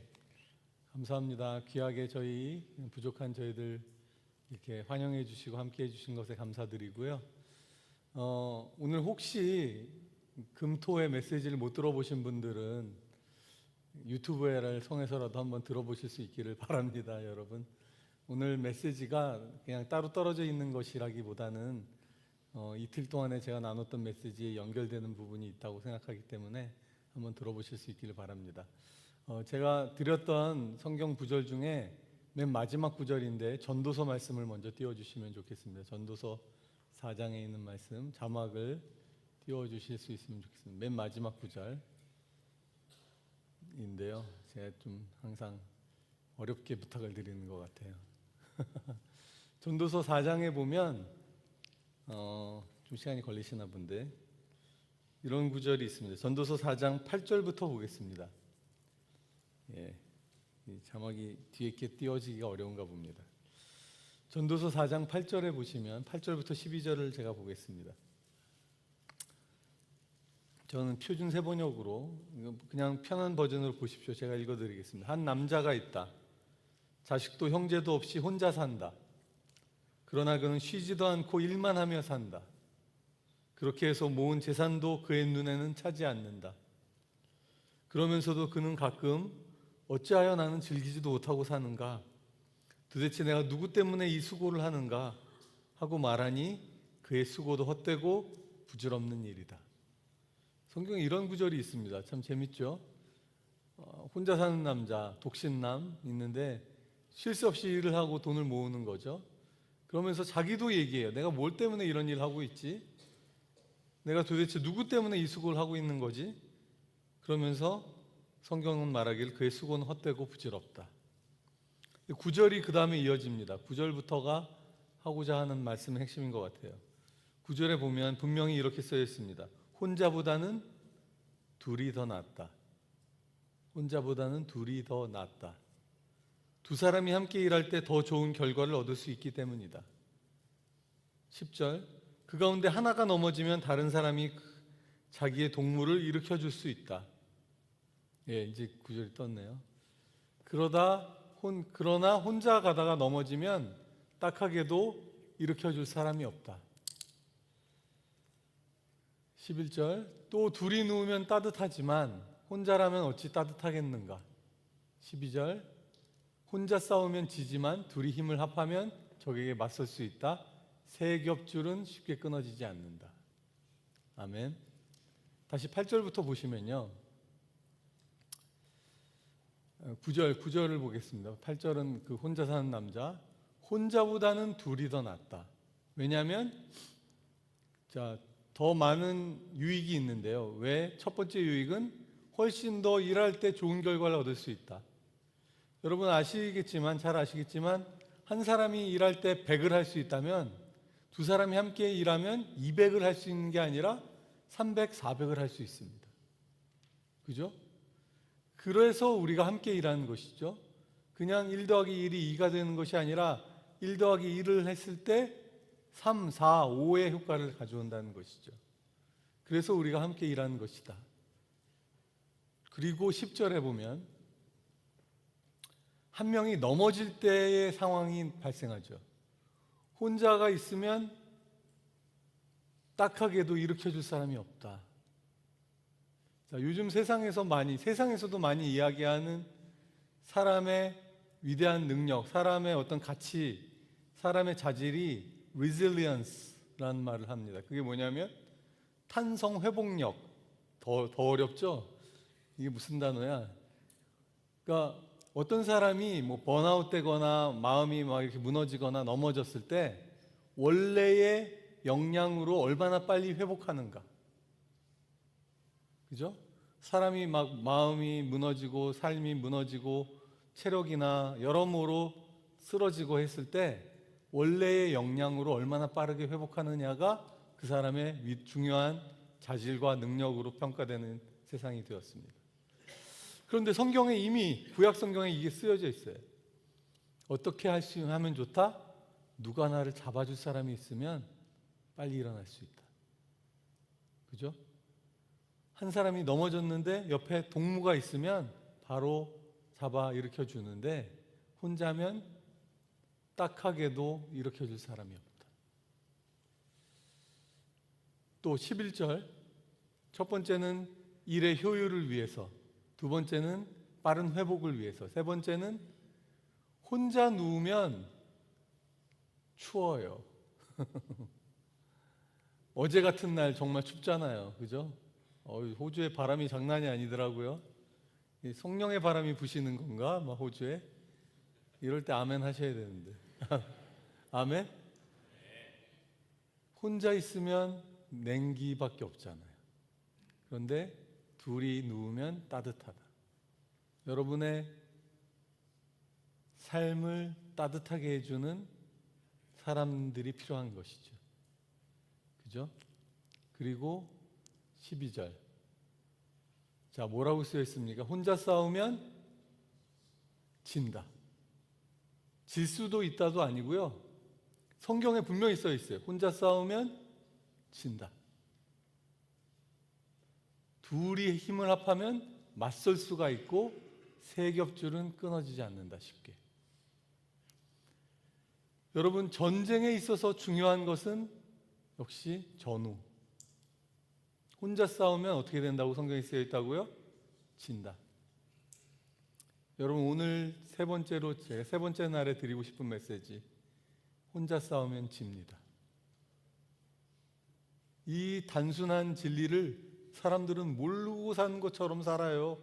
감사합니다. 귀하게 저희 부족한 저희들 이렇게 환영해 주시고 함께 해 주신 것에 감사드리고요. 오늘 혹시 금토의 메시지를 못 들어보신 분들은 유튜브를 통해서라도 한번 들어보실 수 있기를 바랍니다. 여러분, 오늘 메시지가 그냥 따로 떨어져 있는 것이라기보다는 이틀 동안에 제가 나눴던 메시지에 연결되는 부분이 있다고 생각하기 때문에 한번 들어보실 수 있기를 바랍니다. 제가 드렸던 성경 구절 중에 맨 마지막 구절인데 전도서 말씀을 먼저 띄워주시면 좋겠습니다. 전도서 4장에 있는 말씀 자막을 띄워주실 수 있으면 좋겠습니다. 맨 마지막 구절인데요, 제가 좀 항상 어렵게 부탁을 드리는 것 같아요. 전도서 4장에 보면 좀 시간이 걸리시나 본데 이런 구절이 있습니다. 전도서 4장 8절부터 보겠습니다. 이 자막이 뒤에 있게 띄워지기가 어려운가 봅니다. 전도서 4장 8절에 보시면 8절부터 12절을 제가 보겠습니다. 저는 표준 세번역으로 그냥 편한 버전으로 보십시오. 제가 읽어드리겠습니다. 한 남자가 있다. 자식도 형제도 없이 혼자 산다. 그러나 그는 쉬지도 않고 일만 하며 산다. 그렇게 해서 모은 재산도 그의 눈에는 차지 않는다. 그러면서도 그는 가끔 어찌하여 나는 즐기지도 못하고 사는가? 도대체 내가 누구 때문에 이 수고를 하는가? 하고 말하니 그의 수고도 헛되고 부질없는 일이다. 성경에 이런 구절이 있습니다. 참 재밌죠? 혼자 사는 남자, 독신남 있는데 쉴 새 없이 일을 하고 돈을 모으는 거죠. 그러면서 자기도 얘기해요. 내가 뭘 때문에 이런 일을 하고 있지? 내가 도대체 누구 때문에 이 수고를 하고 있는 거지? 그러면서 성경은 말하길 그의 수고는 헛되고 부질없다. 9절이 그 다음에 이어집니다. 9절부터가 하고자 하는 말씀의 핵심인 것 같아요. 9절에 보면 분명히 이렇게 쓰여 있습니다. 혼자보다는 둘이 더 낫다. 혼자보다는 둘이 더 낫다. 두 사람이 함께 일할 때 더 좋은 결과를 얻을 수 있기 때문이다. 10절, 그 가운데 하나가 넘어지면 다른 사람이 자기의 동물을 일으켜 줄 수 있다. 예, 이제 9절이 떴네요. 그러나 혼자 가다가 넘어지면 딱하게도 일으켜 줄 사람이 없다. 11절, 또 둘이 누우면 따뜻하지만 혼자라면 어찌 따뜻하겠는가. 12절, 혼자 싸우면 지지만 둘이 힘을 합하면 적에게 맞설 수 있다. 세 겹줄은 쉽게 끊어지지 않는다. 아멘. 다시 8절부터 보시면요. 9절을 보겠습니다. 8절은 그 혼자 사는 남자, 혼자보다는 둘이 더 낫다. 왜냐하면 더 많은 유익이 있는데요. 왜? 첫 번째 유익은 훨씬 더 일할 때 좋은 결과를 얻을 수 있다. 여러분 잘 아시겠지만 한 사람이 일할 때 100을 할 수 있다면 두 사람이 함께 일하면 200을 할 수 있는 게 아니라 300, 400을 할 수 있습니다. 그죠? 그래서 우리가 함께 일하는 것이죠. 그냥 1 더하기 1이 2가 되는 것이 아니라 1 더하기 1을 했을 때 3, 4, 5의 효과를 가져온다는 것이죠. 그래서 우리가 함께 일하는 것이다. 그리고 10절에 보면 한 명이 넘어질 때의 상황이 발생하죠. 혼자가 있으면 딱하게도 일으켜줄 사람이 없다. 요즘 세상에서도 많이 이야기하는 사람의 위대한 능력, 사람의 어떤 가치, 사람의 자질이 resilience라는 말을 합니다. 그게 뭐냐면 탄성 회복력. 더 어렵죠? 이게 무슨 단어야? 그러니까 어떤 사람이 번아웃 되거나 마음이 막 이렇게 무너지거나 넘어졌을 때 원래의 역량으로 얼마나 빨리 회복하는가. 그죠? 사람이 막 마음이 무너지고 삶이 무너지고 체력이나 여러모로 쓰러지고 했을 때 원래의 역량으로 얼마나 빠르게 회복하느냐가 그 사람의 중요한 자질과 능력으로 평가되는 세상이 되었습니다. 그런데 성경에 이미 구약 성경에 이게 쓰여져 있어요. 어떻게 하면 좋다? 누가 나를 잡아줄 사람이 있으면 빨리 일어날 수 있다. 그죠? 한 사람이 넘어졌는데 옆에 동무가 있으면 바로 잡아 일으켜 주는데 혼자면 딱하게도 일으켜 줄 사람이 없다. 또 11절, 첫 번째는 일의 효율을 위해서, 두 번째는 빠른 회복을 위해서, 세 번째는 혼자 누우면 추워요. 어제 같은 날 정말 춥잖아요. 그죠? 호주의 바람이 장난이 아니더라고요. 성령의 바람이 부시는 건가? 호주에? 이럴 때 아멘 하셔야 되는데. 아멘? 혼자 있으면 냉기밖에 없잖아요. 그런데 둘이 누우면 따뜻하다. 여러분의 삶을 따뜻하게 해주는 사람들이 필요한 것이죠. 그죠? 그리고 12절. 자, 뭐라고 쓰여 있습니까? 혼자 싸우면 진다. 질 수도 있다도 아니고요. 성경에 분명히 써 있어요. 혼자 싸우면 진다. 둘이 힘을 합하면 맞설 수가 있고 세 겹줄은 끊어지지 않는다 쉽게. 여러분, 전쟁에 있어서 중요한 것은 역시 전후. 혼자 싸우면 어떻게 된다고 성경에 쓰여 있다고요? 진다. 여러분, 오늘 세 번째로 제가 세 번째 날에 드리고 싶은 메시지, 혼자 싸우면 집니다. 이 단순한 진리를 사람들은 모르고 사는 것처럼 살아요.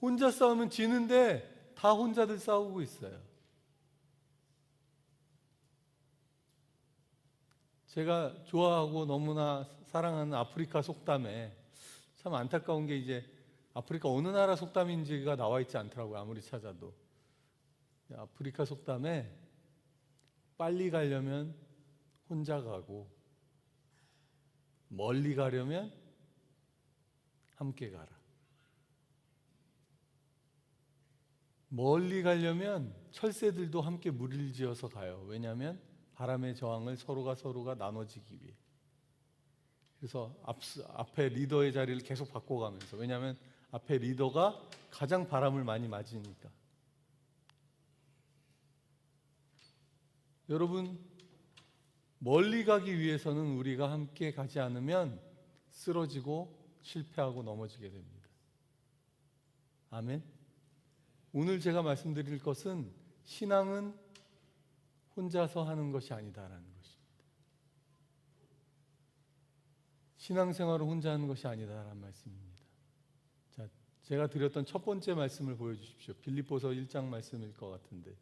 혼자 싸우면 지는데 다 혼자들 싸우고 있어요. 제가 좋아하고 너무나 사랑하는 아프리카 속담에 참 안타까운 게 이제 아프리카 어느 나라 속담인지가 나와 있지 않더라고요. 아무리 찾아도. 아프리카 속담에 빨리 가려면 혼자 가고 멀리 가려면 함께 가라. 멀리 가려면 철새들도 함께 무리를 지어서 가요. 왜냐하면 바람의 저항을 서로가 나눠지기 위해. 그래서 앞에 리더의 자리를 계속 바꿔가면서, 왜냐하면 앞에 리더가 가장 바람을 많이 맞으니까. 여러분, 멀리 가기 위해서는 우리가 함께 가지 않으면 쓰러지고 실패하고 넘어지게 됩니다. 아멘. 오늘 제가 말씀드릴 것은 신앙은 혼자서 하는 것이 아니다라는 것입니다. 신앙생활을 혼자 하는 것이 아니다라는 말씀입니다. 자, 제가 드렸던 첫 번째 말씀을 보여주십시오. 빌립보서 1장 말씀일 것 같은데.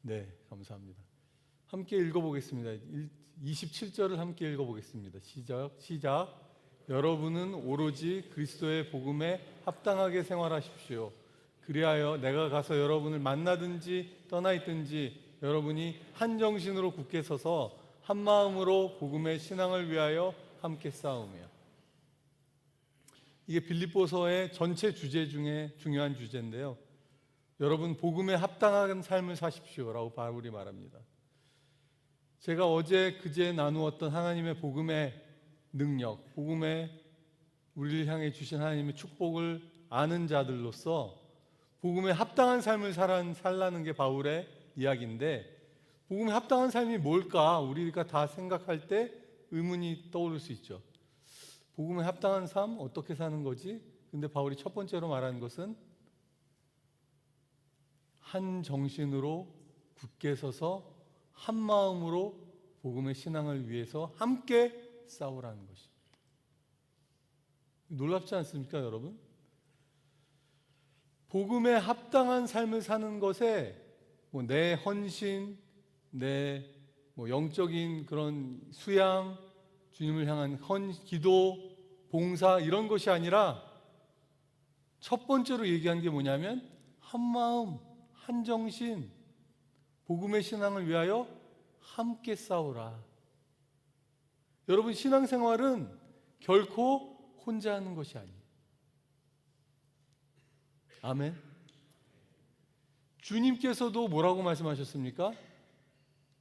네, 감사합니다. 함께 읽어보겠습니다. 27절을 함께 읽어보겠습니다. 시작. 여러분은 오로지 그리스도의 복음에 합당하게 생활하십시오. 그리하여 내가 가서 여러분을 만나든지 떠나 있든지 여러분이 한 정신으로 굳게 서서 한 마음으로 복음의 신앙을 위하여 함께 싸우며. 이게 빌립보서의 전체 주제 중에 중요한 주제인데요. 여러분, 복음에 합당한 삶을 사십시오라고 바울이 말합니다. 제가 어제 그제 나누었던 하나님의 복음의 능력, 복음에 우리를 향해 주신 하나님의 축복을 아는 자들로서 복음에 합당한 삶을 살라는 게 바울의 이야기인데, 복음에 합당한 삶이 뭘까? 우리가 다 생각할 때 의문이 떠오를 수 있죠. 복음에 합당한 삶 어떻게 사는 거지? 근데 바울이 첫 번째로 말하는 것은 한 정신으로 굳게 서서 한 마음으로 복음의 신앙을 위해서 함께 싸우라는 것입니다. 놀랍지 않습니까, 여러분? 복음에 합당한 삶을 사는 것에 내 헌신, 내 영적인 그런 수양, 주님을 향한 기도, 봉사 이런 것이 아니라 첫 번째로 얘기한 게 뭐냐면 한 마음, 한 정신, 복음의 신앙을 위하여 함께 싸우라. 여러분, 신앙생활은 결코 혼자 하는 것이 아니에요. 아멘. 주님께서도 뭐라고 말씀하셨습니까?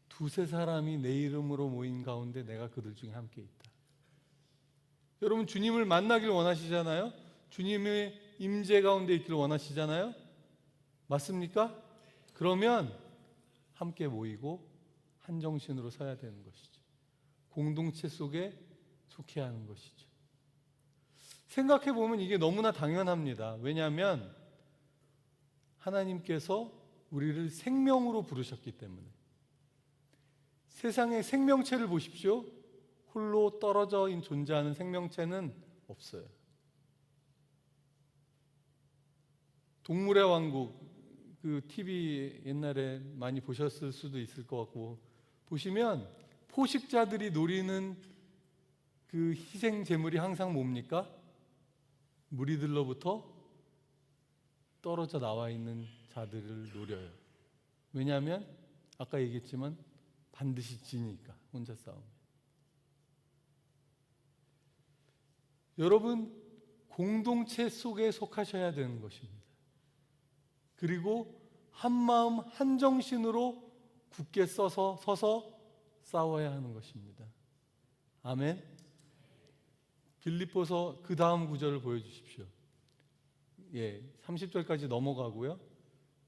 두세 사람이 내 이름으로 모인 가운데 내가 그들 중에 함께 있다. 여러분, 주님을 만나길 원하시잖아요? 주님의 임재 가운데 있기를 원하시잖아요? 맞습니까? 그러면 함께 모이고 한 정신으로 서야 되는 것이죠. 공동체 속에 속해야 하는 것이죠. 생각해 보면 이게 너무나 당연합니다. 왜냐하면 하나님께서 우리를 생명으로 부르셨기 때문에. 세상의 생명체를 보십시오. 홀로 떨어져 존재하는 생명체는 없어요. 동물의 왕국, 그 TV 옛날에 많이 보셨을 수도 있을 것 같고, 보시면 포식자들이 노리는 그 희생 제물이 항상 뭡니까? 무리들로부터 떨어져 나와 있는 자들을 노려요. 왜냐하면 아까 얘기했지만 반드시 지니까, 혼자 싸우면. 여러분, 공동체 속에 속하셔야 되는 것입니다. 그리고 한 마음 한 정신으로 굳게 서서 싸워야 하는 것입니다. 아멘. 빌립보서 그 다음 구절을 보여주십시오. 30절까지 넘어가고요.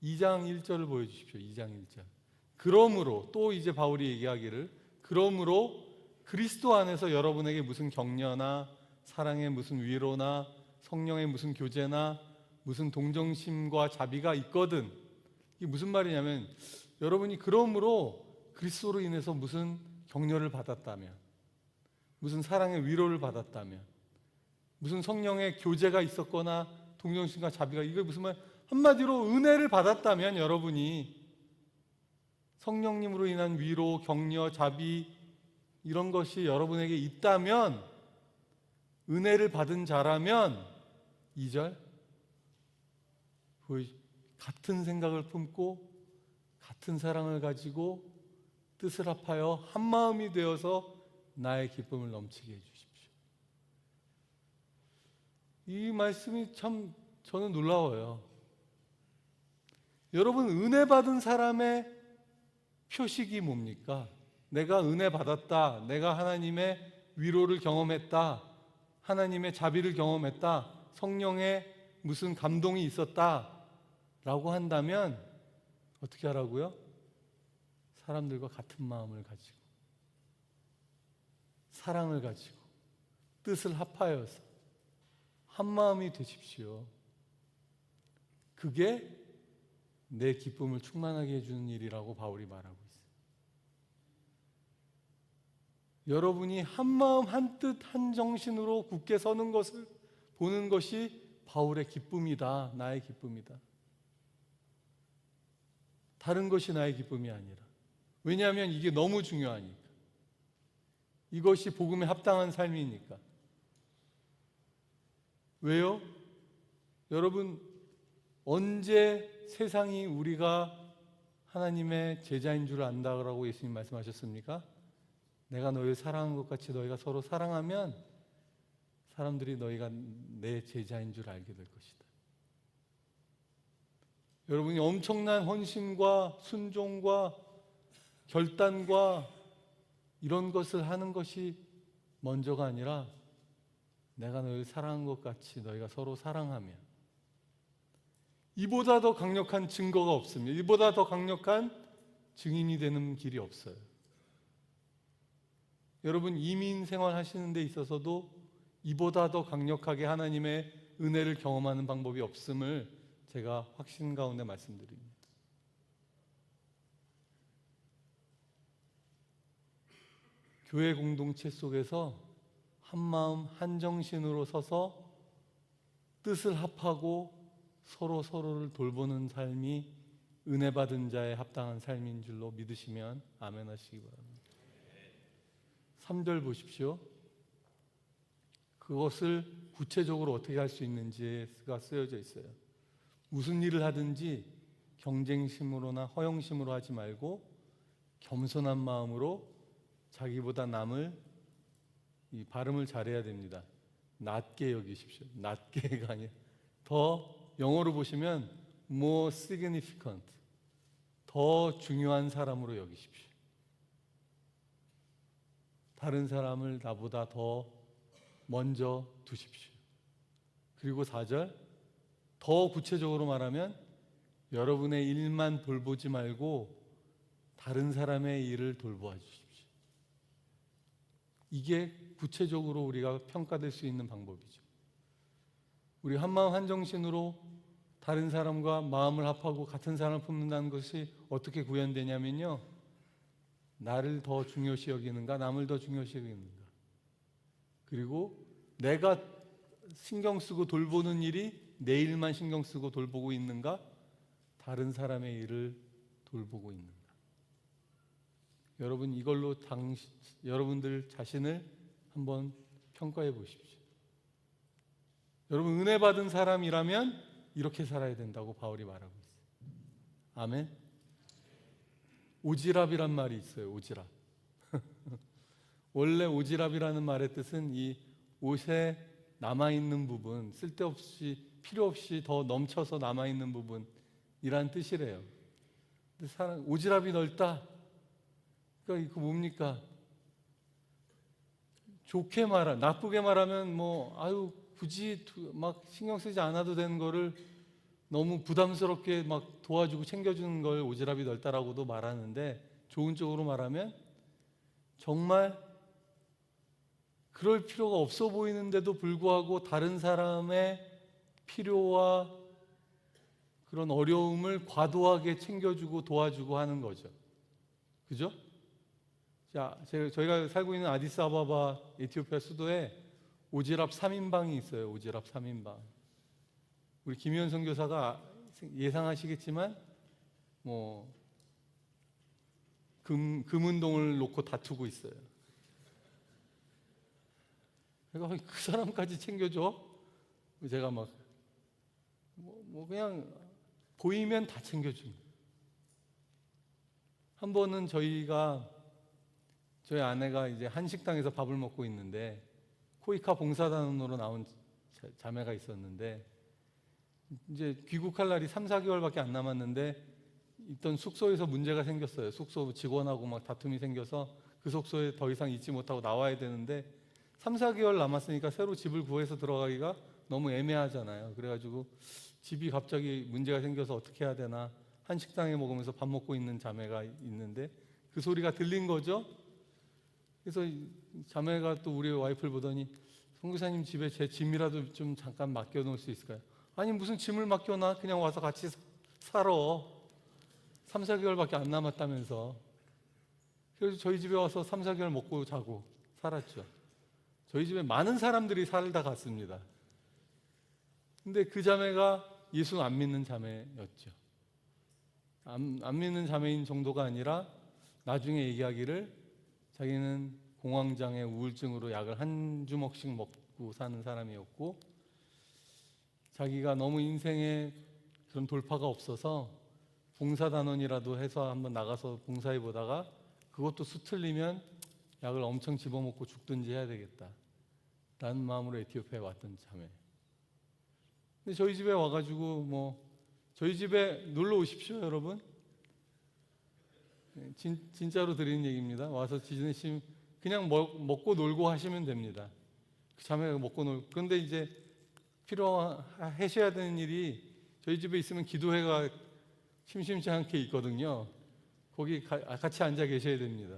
2장 1절을 보여주십시오. 2장 1절. 그러므로 또 이제 바울이 얘기하기를, 그러므로 그리스도 안에서 여러분에게 무슨 격려나 사랑의 무슨 위로나 성령의 무슨 교제나 무슨 동정심과 자비가 있거든. 이게 무슨 말이냐면, 여러분이 그러므로 그리스도로 인해서 무슨 격려를 받았다면, 무슨 사랑의 위로를 받았다면, 무슨 성령의 교제가 있었거나 동정심과 자비가, 이게 무슨 말, 한마디로 은혜를 받았다면, 여러분이 성령님으로 인한 위로, 격려, 자비 이런 것이 여러분에게 있다면, 은혜를 받은 자라면 2절 같은 생각을 품고 같은 사랑을 가지고 뜻을 합하여 한 마음이 되어서 나의 기쁨을 넘치게 해주십시오. 이 말씀이 참 저는 놀라워요. 여러분, 은혜 받은 사람의 표식이 뭡니까? 내가 은혜 받았다, 내가 하나님의 위로를 경험했다, 하나님의 자비를 경험했다, 성령의 무슨 감동이 있었다 라고 한다면 어떻게 하라고요? 사람들과 같은 마음을 가지고 사랑을 가지고 뜻을 합하여서 한 마음이 되십시오. 그게 내 기쁨을 충만하게 해주는 일이라고 바울이 말하고 있어요. 여러분이 한 마음 한 뜻 한 정신으로 굳게 서는 것을 보는 것이 바울의 기쁨이다, 나의 기쁨이다. 다른 것이 나의 기쁨이 아니라. 왜냐하면 이게 너무 중요하니까. 이것이 복음에 합당한 삶이니까. 왜요? 여러분, 언제 세상이 우리가 하나님의 제자인 줄 안다라고 예수님 말씀하셨습니까? 내가 너희를 사랑한 것 같이 너희가 서로 사랑하면 사람들이 너희가 내 제자인 줄 알게 될 것이다. 여러분이 엄청난 헌신과 순종과 결단과 이런 것을 하는 것이 먼저가 아니라 내가 너희를 사랑한 것 같이 너희가 서로 사랑하면, 이보다 더 강력한 증거가 없습니다. 이보다 더 강력한 증인이 되는 길이 없어요. 여러분, 이민 생활하시는 데 있어서도 이보다 더 강력하게 하나님의 은혜를 경험하는 방법이 없음을 제가 확신 가운데 말씀드립니다. 교회 공동체 속에서 한 마음 한 정신으로 서서 뜻을 합하고 서로를 돌보는 삶이 은혜 받은 자에 합당한 삶인 줄로 믿으시면 아멘 하시기 바랍니다. 3절 보십시오. 그것을 구체적으로 어떻게 할 수 있는지가 쓰여져 있어요. 무슨 일을 하든지 경쟁심으로나 허영심으로 하지 말고 겸손한 마음으로 자기보다 남을, 이 발음을 잘해야 됩니다. 낮게 여기십시오. 낮게가 아니라 더, 영어로 보시면 more significant, 더 중요한 사람으로 여기십시오. 다른 사람을 나보다 더 먼저 두십시오. 그리고 4절, 더 구체적으로 말하면 여러분의 일만 돌보지 말고 다른 사람의 일을 돌보아 주십시오. 이게 구체적으로 우리가 평가될 수 있는 방법이죠. 우리 한마음 한정신으로 다른 사람과 마음을 합하고 같은 사랑을 품는다는 것이 어떻게 구현되냐면요, 나를 더 중요시 여기는가, 남을 더 중요시 여기는가, 그리고 내가 신경 쓰고 돌보는 일이 내 일만 신경 쓰고 돌보고 있는가, 다른 사람의 일을 돌보고 있는가. 여러분, 이걸로 여러분들 자신을 한번 평가해 보십시오. 여러분, 은혜 받은 사람이라면 이렇게 살아야 된다고 바울이 말하고 있어요. 아멘. 오지랖이란 말이 있어요. 오지랖. 원래 오지랖이라는 말의 뜻은 이 옷에 남아있는 부분, 쓸데없이 필요 없이 더 넘쳐서 남아있는 부분, 이란 뜻이래요. 근데 오지랖이 넓다. 그러니까 이거 뭡니까? 좋게 나쁘게 말하면 뭐 아유 굳이 막 신경 쓰지 않아도 되는 거를 너무 부담스럽게 막 도와주고 챙겨주는 걸 오지랖이 넓다라고도 말하는데, 좋은 쪽으로 말하면 정말 그럴 필요가 없어 보이는데도 불구하고 다른 사람의 필요와 그런 어려움을 과도하게 챙겨주고 도와주고 하는 거죠. 그죠? 자, 저희가 살고 있는 아디스아바바 에티오피아 수도에 오지랖 3인방이 있어요. 오지랖 3인방. 우리 김희연 선교사가 예상하시겠지만 뭐 금운동을 놓고 다투고 있어요. 그러니까 그 사람까지 챙겨줘? 제가 막 그냥 보이면 다 챙겨줍니다. 한 번은 저희 아내가 이제 한식당에서 밥을 먹고 있는데 코이카 봉사단으로 나온 자매가 있었는데, 이제 귀국할 날이 3, 4개월밖에 안 남았는데 있던 숙소에서 문제가 생겼어요. 숙소 직원하고 막 다툼이 생겨서 그 숙소에 더 이상 있지 못하고 나와야 되는데 3, 4개월 남았으니까 새로 집을 구해서 들어가기가 너무 애매하잖아요. 그래가지고 집이 갑자기 문제가 생겨서 어떻게 해야 되나, 한식당에 먹으면서 밥 먹고 있는 자매가 있는데 그 소리가 들린 거죠. 그래서 자매가 또 우리 와이프를 보더니 선교사님 집에 제 짐이라도 좀 잠깐 맡겨놓을 수 있을까요? 아니 무슨 짐을 맡겨놔, 그냥 와서 같이 살아. 3, 4개월밖에 안 남았다면서. 그래서 저희 집에 와서 3, 4개월 먹고 자고 살았죠. 저희 집에 많은 사람들이 살다 갔습니다. 근데 그 자매가 예수 안 믿는 자매였죠. 안 믿는 자매인 정도가 아니라 나중에 얘기하기를 자기는 공황장애 우울증으로 약을 한 주먹씩 먹고 사는 사람이었고, 자기가 너무 인생에 그런 돌파가 없어서 봉사단원이라도 해서 한번 나가서 봉사해 보다가 그것도 수틀리면 약을 엄청 집어먹고 죽든지 해야 되겠다 라는 마음으로 에티오피아에 왔던 자매. 근데 저희 집에 와가지고 저희 집에 놀러 오십시오, 여러분. 진짜로 드리는 얘기입니다. 와서 지내시면 그냥 먹고 놀고 하시면 됩니다. 그 자매가 먹고 놀고. 그런데 이제 필요하셔야 되는 일이, 저희 집에 있으면 기도회가 심심치 않게 있거든요. 거기 같이 앉아 계셔야 됩니다.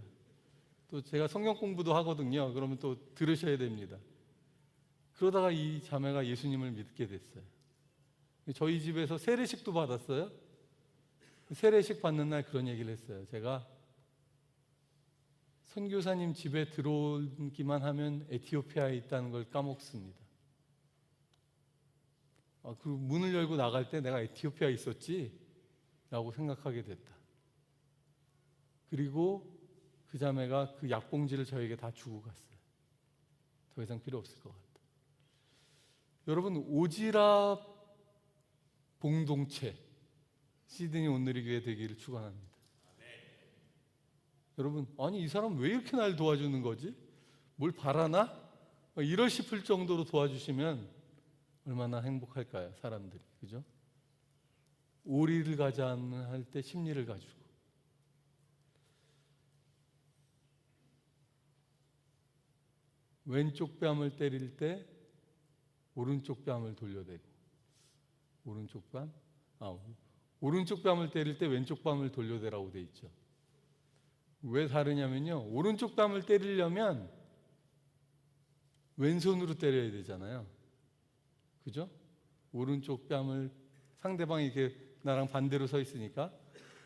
또 제가 성경 공부도 하거든요. 그러면 또 들으셔야 됩니다. 그러다가 이 자매가 예수님을 믿게 됐어요. 저희 집에서 세례식도 받았어요. 세례식 받는 날 그런 얘기를 했어요. 제가 선교사님 집에 들어오기만 하면 에티오피아에 있다는 걸 까먹습니다. 그 문을 열고 나갈 때 내가 에티오피아에 있었지? 라고 생각하게 됐다. 그리고 그 자매가 그 약봉지를 저에게 다 주고 갔어요. 더 이상 필요 없을 것 같다. 여러분, 오지랖 공동체 시드니 온누리교회 되기를 축원합니다. 여러분, 아니 이 사람 왜 이렇게 날 도와주는 거지? 뭘 바라나? 이럴 싶을 정도로 도와주시면 얼마나 행복할까요, 사람들이. 그죠? 오리를 가자 할 때 심리를 가지고, 왼쪽 뺨을 때릴 때 오른쪽 뺨을 돌려대고, 오른쪽 뺨을 때릴 때 왼쪽 뺨을 돌려대라고 돼 있죠. 왜 다르냐면요, 오른쪽 뺨을 때리려면 왼손으로 때려야 되잖아요. 그죠? 오른쪽 뺨을, 상대방이 이렇게 나랑 반대로 서 있으니까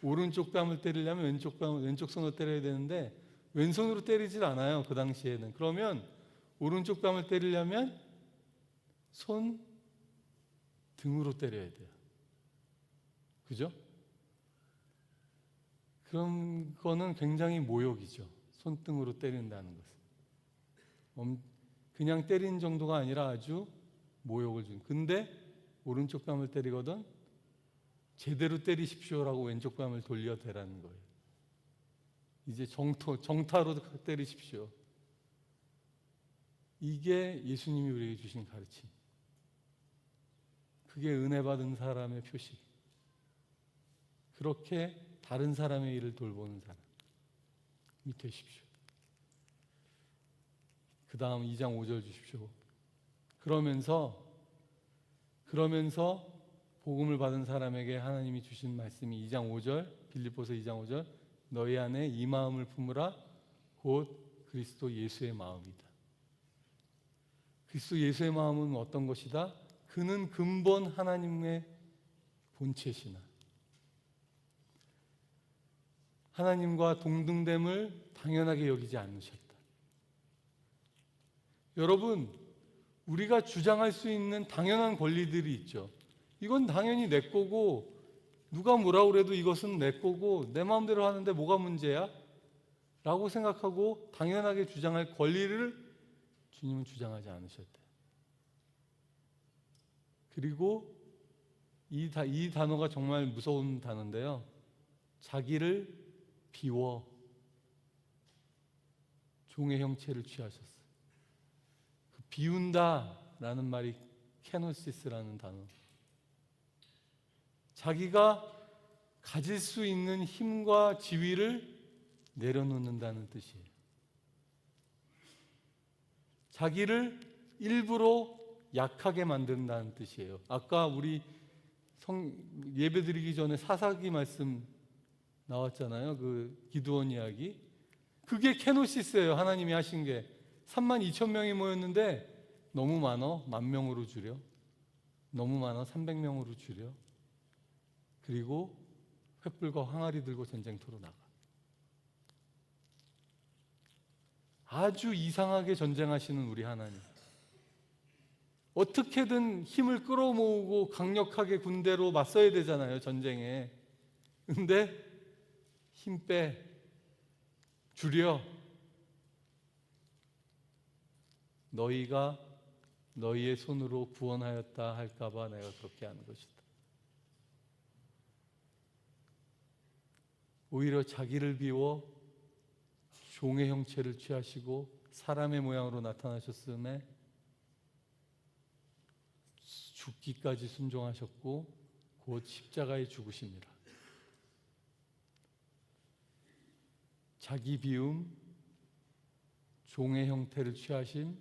오른쪽 뺨을 때리려면 왼쪽 손으로 때려야 되는데 왼손으로 때리질 않아요, 그 당시에는. 그러면 오른쪽 뺨을 때리려면 손 등으로 때려야 돼요. 그죠? 그런 거는 굉장히 모욕이죠. 손등으로 때린다는 것은. 그냥 때린 정도가 아니라 아주 모욕을 준. 근데 오른쪽 뺨을 때리거든 제대로 때리십시오라고 왼쪽 뺨을 돌려대라는 거예요. 이제 정타로 때리십시오. 이게 예수님이 우리에게 주신 가르침. 그게 은혜 받은 사람의 표시. 그렇게 다른 사람의 일을 돌보는 사람이 되십시오. 그 다음 2장 5절 주십시오. 그러면서 복음을 받은 사람에게 하나님이 주신 말씀이 2장 5절, 빌립보서 2장 5절, 너희 안에 이 마음을 품으라 곧 그리스도 예수의 마음이다. 그리스도 예수의 마음은 어떤 것이다? 그는 근본 하나님의 본체시나 하나님과 동등됨을 당연하게 여기지 않으셨다. 여러분, 우리가 주장할 수 있는 당연한 권리들이 있죠. 이건 당연히 내 거고 누가 뭐라 그래도 이것은 내 거고 내 마음대로 하는데 뭐가 문제야? 라고 생각하고 당연하게 주장할 권리를 주님은 주장하지 않으셨대요. 그리고 이 단어가 정말 무서운 단어인데요. 자기를 비워 종의 형체를 취하셨어요. 그 비운다라는 말이 케노시스라는 단어. 자기가 가질 수 있는 힘과 지위를 내려놓는다는 뜻이에요. 자기를 일부러 약하게 만든다는 뜻이에요. 아까 우리 예배드리기 전에 사사기 말씀 나왔잖아요. 그 기드온 이야기. 그게 케노시스예요. 하나님이 하신 게. 32,000명이 모였는데 너무 많아 10,000명으로 줄여. 너무 많아 300명으로 줄여. 그리고 횃불과 항아리 들고 전쟁터로 나가. 아주 이상하게 전쟁하시는 우리 하나님. 어떻게든 힘을 끌어모으고 강력하게 군대로 맞서야 되잖아요, 전쟁에. 근데 힘 빼, 줄여. 너희가 너희의 손으로 구원하였다 할까봐 내가 그렇게 하는 것이다. 오히려 자기를 비워 종의 형체를 취하시고 사람의 모양으로 나타나셨음에 죽기까지 순종하셨고 곧 십자가에 죽으십니다. 자기 비움, 종의 형태를 취하신,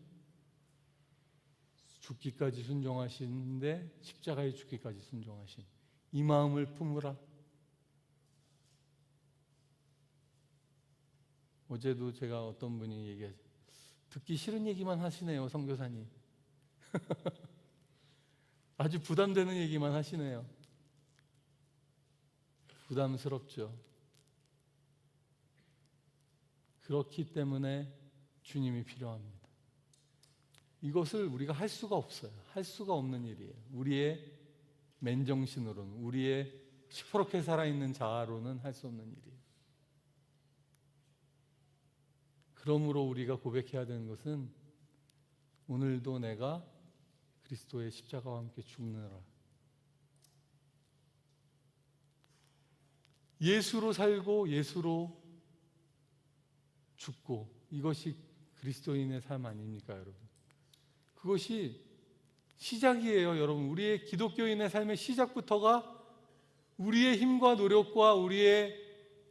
죽기까지 순종하시는데 십자가에 죽기까지 순종하신 이 마음을 품으라. 어제도 제가 어떤 분이 얘기하죠. 듣기 싫은 얘기만 하시네요, 선교사님. 아주 부담되는 얘기만 하시네요. 부담스럽죠. 그렇기 때문에 주님이 필요합니다. 이것을 우리가 할 수가 없어요. 할 수가 없는 일이에요. 우리의 맨정신으로는, 우리의 시퍼렇게 살아있는 자아로는 할 수 없는 일이에요. 그러므로 우리가 고백해야 되는 것은 오늘도 내가 그리스도의 십자가와 함께 죽느라. 예수로 살고 예수로 죽고, 이것이 그리스도인의 삶 아닙니까, 여러분? 그것이 시작이에요, 여러분. 우리의 기독교인의 삶의 시작부터가 우리의 힘과 노력과 우리의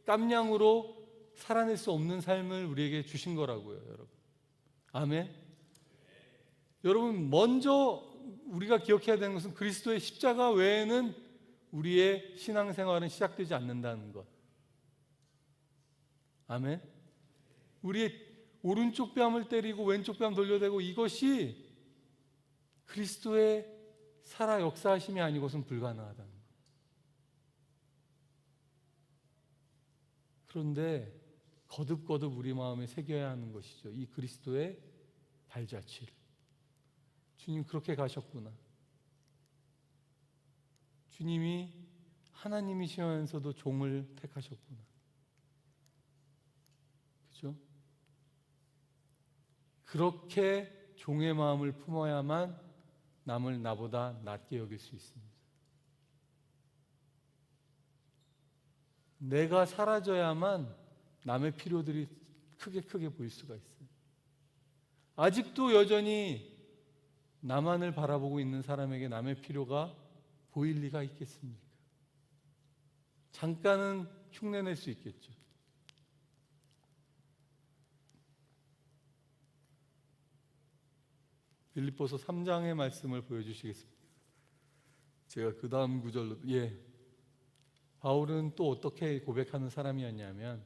땀량으로 살아낼 수 없는 삶을 우리에게 주신 거라고요, 여러분. 아멘. 여러분, 먼저 우리가 기억해야 되는 것은 그리스도의 십자가 외에는 우리의 신앙생활은 시작되지 않는다는 것. 아멘. 우리의 오른쪽 뺨을 때리고 왼쪽 뺨 돌려대고 이것이 그리스도의 살아 역사하심이 아니고선 불가능하다는 것. 그런데 거듭거듭 우리 마음에 새겨야 하는 것이죠. 이 그리스도의 발자취를. 주님 그렇게 가셨구나. 주님이 하나님이시면서도 종을 택하셨구나. 그죠? 그렇게 종의 마음을 품어야만 남을 나보다 낫게 여길 수 있습니다. 내가 사라져야만 남의 필요들이 크게 보일 수가 있어요. 아직도 여전히 나만을 바라보고 있는 사람에게 남의 필요가 보일 리가 있겠습니까? 잠깐은 흉내낼 수 있겠죠. 빌립보서 3장의 말씀을 보여주시겠습니다. 제가 그 다음 구절로 바울은 또 어떻게 고백하는 사람이었냐면,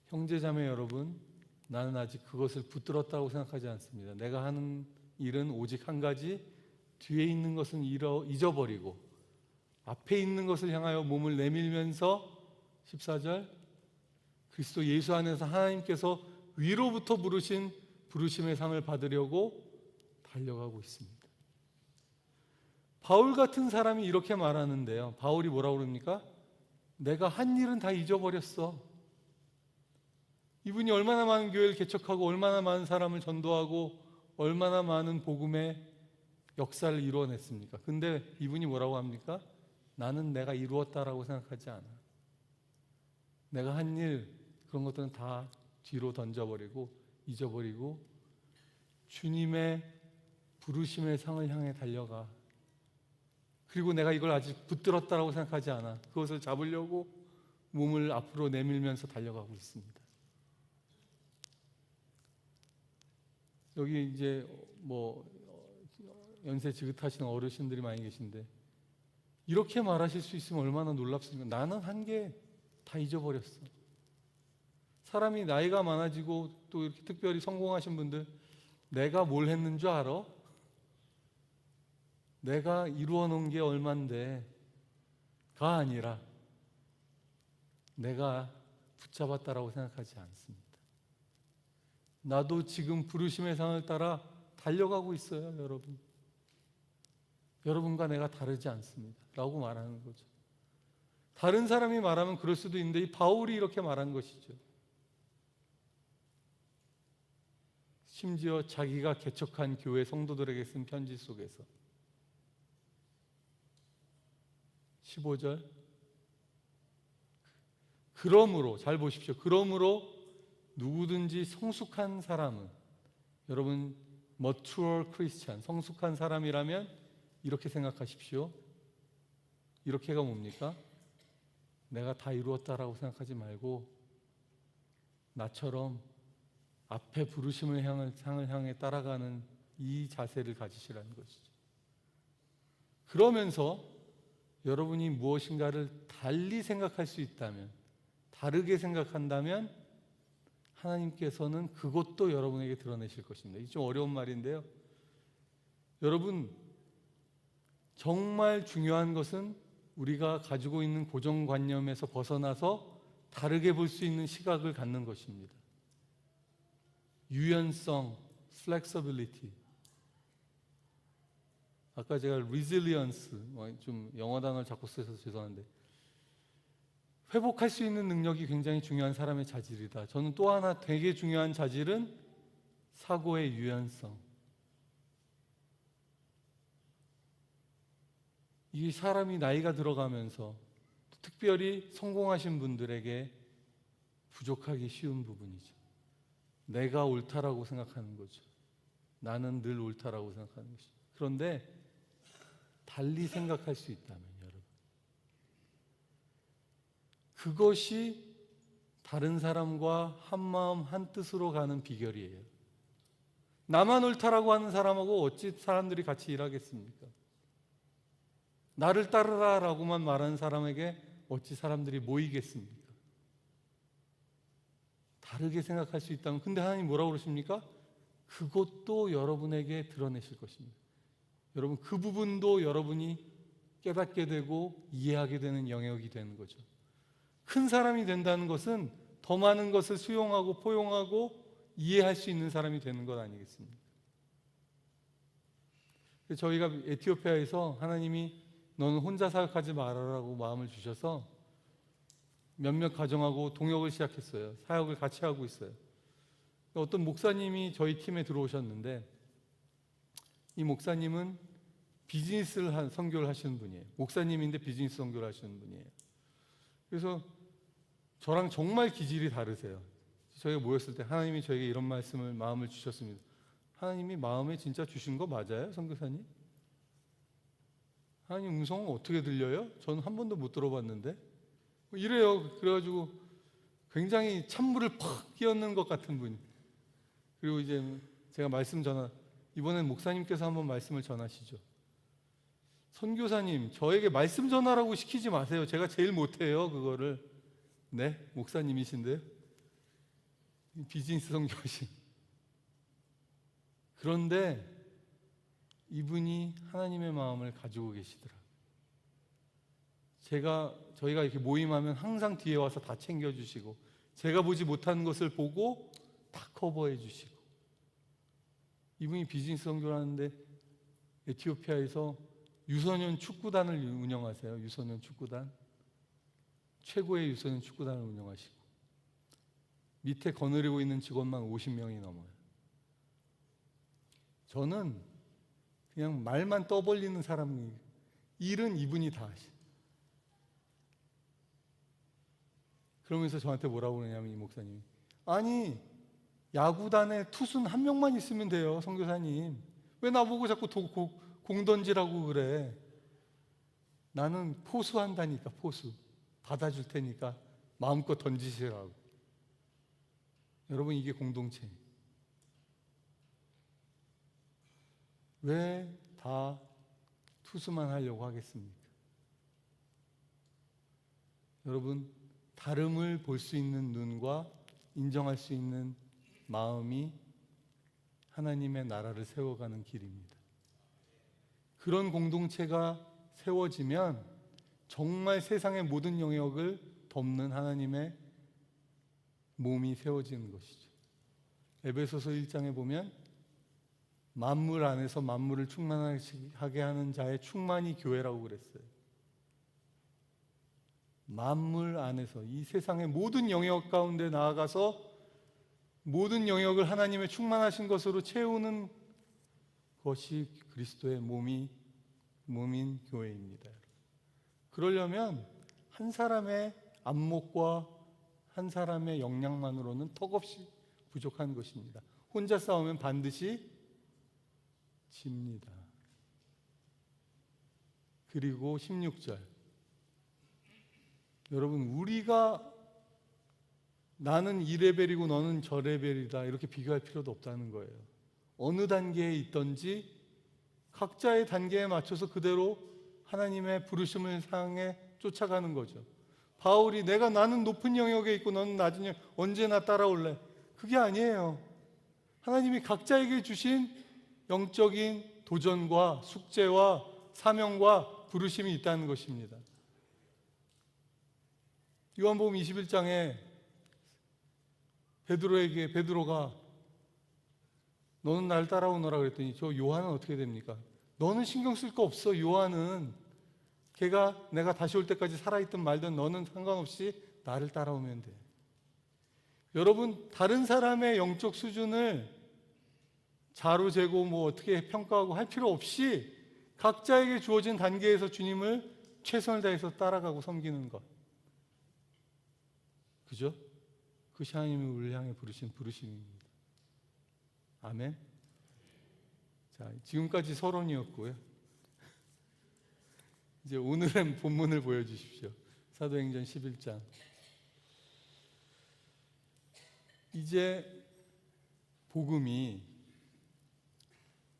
형제자매 여러분, 나는 아직 그것을 붙들었다고 생각하지 않습니다. 내가 하는 일은 오직 한 가지, 뒤에 있는 것은 잊어버리고 앞에 있는 것을 향하여 몸을 내밀면서 14절, 그리스도 예수 안에서 하나님께서 위로부터 부르신 부르심의 상을 받으려고 달려가고 있습니다. 바울 같은 사람이 이렇게 말하는데요. 바울이 뭐라고 그럽니까? 내가 한 일은 다 잊어버렸어. 이분이 얼마나 많은 교회를 개척하고 얼마나 많은 사람을 전도하고 얼마나 많은 복음의 역사를 이루어냈습니까? 근데 이분이 뭐라고 합니까? 나는 내가 이루었다라고 생각하지 않아. 내가 한 일, 그런 것들은 다 뒤로 던져버리고 잊어버리고 주님의 부르심의 상을 향해 달려가. 그리고 내가 이걸 아직 붙들었다라고 생각하지 않아. 그것을 잡으려고 몸을 앞으로 내밀면서 달려가고 있습니다. 여기 이제 연세 지긋하신 어르신들이 많이 계신데, 이렇게 말하실 수 있으면 얼마나 놀랍습니까? 나는 한 게 다 잊어버렸어. 사람이 나이가 많아지고 또 이렇게 특별히 성공하신 분들, 내가 뭘 했는 줄 알아? 내가 이루어 놓은 게 얼만데 가 아니라 내가 붙잡았다라고 생각하지 않습니다. 나도 지금 부르심의 상을 따라 달려가고 있어요, 여러분. 여러분과 내가 다르지 않습니다 라고 말하는 거죠. 다른 사람이 말하면 그럴 수도 있는데 이 바울이 이렇게 말한 것이죠. 심지어 자기가 개척한 교회 성도들에게 쓴 편지 속에서 15절, 그러므로, 잘 보십시오. 그러므로 누구든지 성숙한 사람은, 여러분 mature Christian, 성숙한 사람이라면 이렇게 생각하십시오. 이렇게가 뭡니까? 내가 다 이루었다라고 생각하지 말고 나처럼 앞에 부르심을 상을 향해 따라가는 이 자세를 가지시라는 것이죠. 그러면서 여러분이 무엇인가를 달리 생각할 수 있다면, 다르게 생각한다면 하나님께서는 그것도 여러분에게 드러내실 것입니다. 이게 좀 어려운 말인데요. 여러분, 정말 중요한 것은 우리가 가지고 있는 고정관념에서 벗어나서 다르게 볼 수 있는 시각을 갖는 것입니다. 유연성, flexibility. 아까 제가 resilience, 좀 영어 단어를 자꾸 써서 죄송한데, 회복할 수 있는 능력이 굉장히 중요한 사람의 자질이다. 저는 또 하나 되게 중요한 자질은 사고의 유연성. 이 사람이 나이가 들어가면서 특별히 성공하신 분들에게 부족하기 쉬운 부분이죠. 내가 옳다라고 생각하는 거죠. 나는 늘 옳다라고 생각하는 것이죠. 그런데 달리 생각할 수 있다면, 여러분, 그것이 다른 사람과 한 마음 한 뜻으로 가는 비결이에요. 나만 옳다라고 하는 사람하고 어찌 사람들이 같이 일하겠습니까? 나를 따르라라고만 말하는 사람에게 어찌 사람들이 모이겠습니까? 다르게 생각할 수 있다면, 근데 하나님 뭐라고 그러십니까? 그것도 여러분에게 드러내실 것입니다. 여러분, 그 부분도 여러분이 깨닫게 되고 이해하게 되는 영역이 되는 거죠. 큰 사람이 된다는 것은 더 많은 것을 수용하고 포용하고 이해할 수 있는 사람이 되는 것 아니겠습니까? 저희가 에티오피아에서 하나님이 너는 혼자 사역하지 말아라고 마음을 주셔서 몇몇 가정하고 동역을 시작했어요. 사역을 같이 하고 있어요. 어떤 목사님이 저희 팀에 들어오셨는데, 이 목사님은 비즈니스를 선교를 하시는 분이에요. 목사님인데 비즈니스 선교를 하시는 분이에요. 그래서 저랑 정말 기질이 다르세요. 저희가 모였을 때 하나님이 저에게 이런 말씀을, 마음을 주셨습니다. 하나님이 마음에 진짜 주신 거 맞아요, 선교사님? 아니 음성은 어떻게 들려요? 저는 한 번도 못 들어봤는데. 이래요. 그래가지고 굉장히 찬물을 팍 끼얹는 것 같은 분. 그리고 이제 제가 이번엔 목사님께서 한번 말씀을 전하시죠. 선교사님, 저에게 말씀 전하라고 시키지 마세요. 제가 제일 못해요, 그거를. 네, 목사님이신데요. 비즈니스 선교신. 그런데 이분이 하나님의 마음을 가지고 계시더라. 저희가 이렇게 모임하면 항상 뒤에 와서 다 챙겨주시고, 제가 보지 못한 것을 보고 다 커버해 주시고. 이분이 비즈니스 선교를 하는데 에티오피아에서 유소년 축구단을 운영하세요. 유소년 축구단. 최고의 유소년 축구단을 운영하시고, 밑에 거느리고 있는 직원만 50명이 넘어요. 저는 그냥 말만 떠벌리는 사람이에요. 일은 이분이 다 하시. 그러면서 저한테 뭐라고 그러냐면, 이 목사님이, 아니 야구단에 투수는 한 명만 있으면 돼요, 선교사님. 왜 나보고 자꾸 공 던지라고 그래? 나는 포수한다니까. 포수 받아줄 테니까 마음껏 던지시라고. 여러분, 이게 공동체. 왜 다 투수만 하려고 하겠습니까? 여러분, 다름을 볼 수 있는 눈과 인정할 수 있는 마음이 하나님의 나라를 세워가는 길입니다. 그런 공동체가 세워지면 정말 세상의 모든 영역을 덮는 하나님의 몸이 세워지는 것이죠. 에베소서 1장에 보면 만물 안에서 만물을 충만하게 하는 자의 충만이 교회라고 그랬어요. 만물 안에서 이 세상의 모든 영역 가운데 나아가서 모든 영역을 하나님의 충만하신 것으로 채우는 것이 그리스도의 몸인 교회입니다. 그러려면 한 사람의 안목과 한 사람의 역량만으로는 턱없이 부족한 것입니다. 혼자 싸우면 반드시 집니다. 그리고 16절, 여러분, 우리가 나는 이 레벨이고 너는 저 레벨이다 이렇게 비교할 필요도 없다는 거예요. 어느 단계에 있든지 각자의 단계에 맞춰서 그대로 하나님의 부르심을 향해 쫓아가는 거죠. 바울이 나는 높은 영역에 있고 너는 낮은 영역, 언제 나 따라올래? 그게 아니에요. 하나님이 각자에게 주신 영적인 도전과 숙제와 사명과 부르심이 있다는 것입니다. 요한복음 21장에 베드로가 너는 날 따라오너라 그랬더니, 저 요한은 어떻게 됩니까? 너는 신경 쓸 거 없어. 요한은 내가 다시 올 때까지 살아있든 말든 너는 상관없이 나를 따라오면 돼. 여러분, 다른 사람의 영적 수준을 자로재고 어떻게 평가하고 할 필요 없이 각자에게 주어진 단계에서 주님을 최선을 다해서 따라가고 섬기는 것. 그죠? 그것이 하나님이 우리를 향해 부르신 부르심입니다. 아멘. 자, 지금까지 서론이었고요. 이제 오늘의 본문을 보여주십시오. 사도행전 11장. 이제 복음이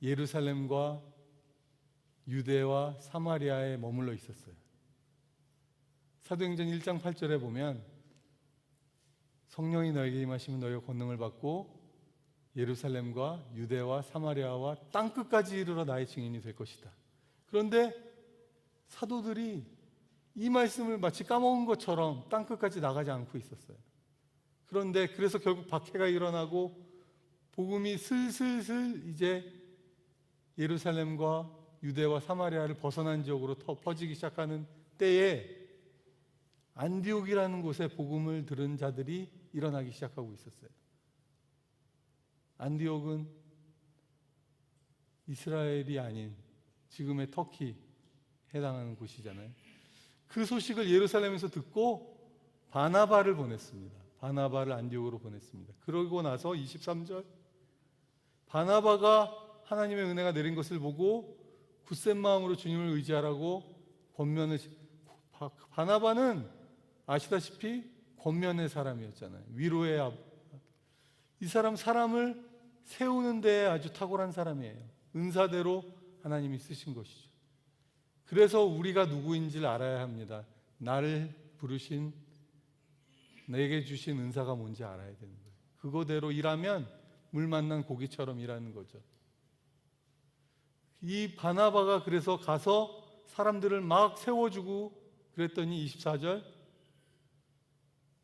예루살렘과 유대와 사마리아에 머물러 있었어요. 사도행전 1장 8절에 보면 성령이 너에게 임하시면 너희가 권능을 받고 예루살렘과 유대와 사마리아와 땅끝까지 이르러 나의 증인이 될 것이다. 그런데 사도들이 이 말씀을 마치 까먹은 것처럼 땅끝까지 나가지 않고 있었어요. 그런데 그래서 결국 박해가 일어나고 복음이 슬슬슬 이제 예루살렘과 유대와 사마리아를 벗어난 지역으로 퍼지기 시작하는 때에 안디옥이라는 곳에 복음을 들은 자들이 일어나기 시작하고 있었어요. 안디옥은 이스라엘이 아닌 지금의 터키 해당하는 곳이잖아요. 그 소식을 예루살렘에서 듣고 바나바를 보냈습니다. 바나바를 안디옥으로 보냈습니다. 그러고 나서 23절, 바나바가 하나님의 은혜가 내린 것을 보고 굳센 마음으로 주님을 의지하라고 권면을 바나바는 아시다시피 권면의 사람이었잖아요. 위로의 이 사람을 세우는 데 아주 탁월한 사람이에요. 은사대로 하나님이 쓰신 것이죠. 그래서 우리가 누구인지를 알아야 합니다. 나를 부르신, 내게 주신 은사가 뭔지 알아야 되는 거예요. 그거대로 일하면 물 만난 고기처럼 일하는 거죠. 이 바나바가 그래서 가서 사람들을 막 세워주고 그랬더니 24절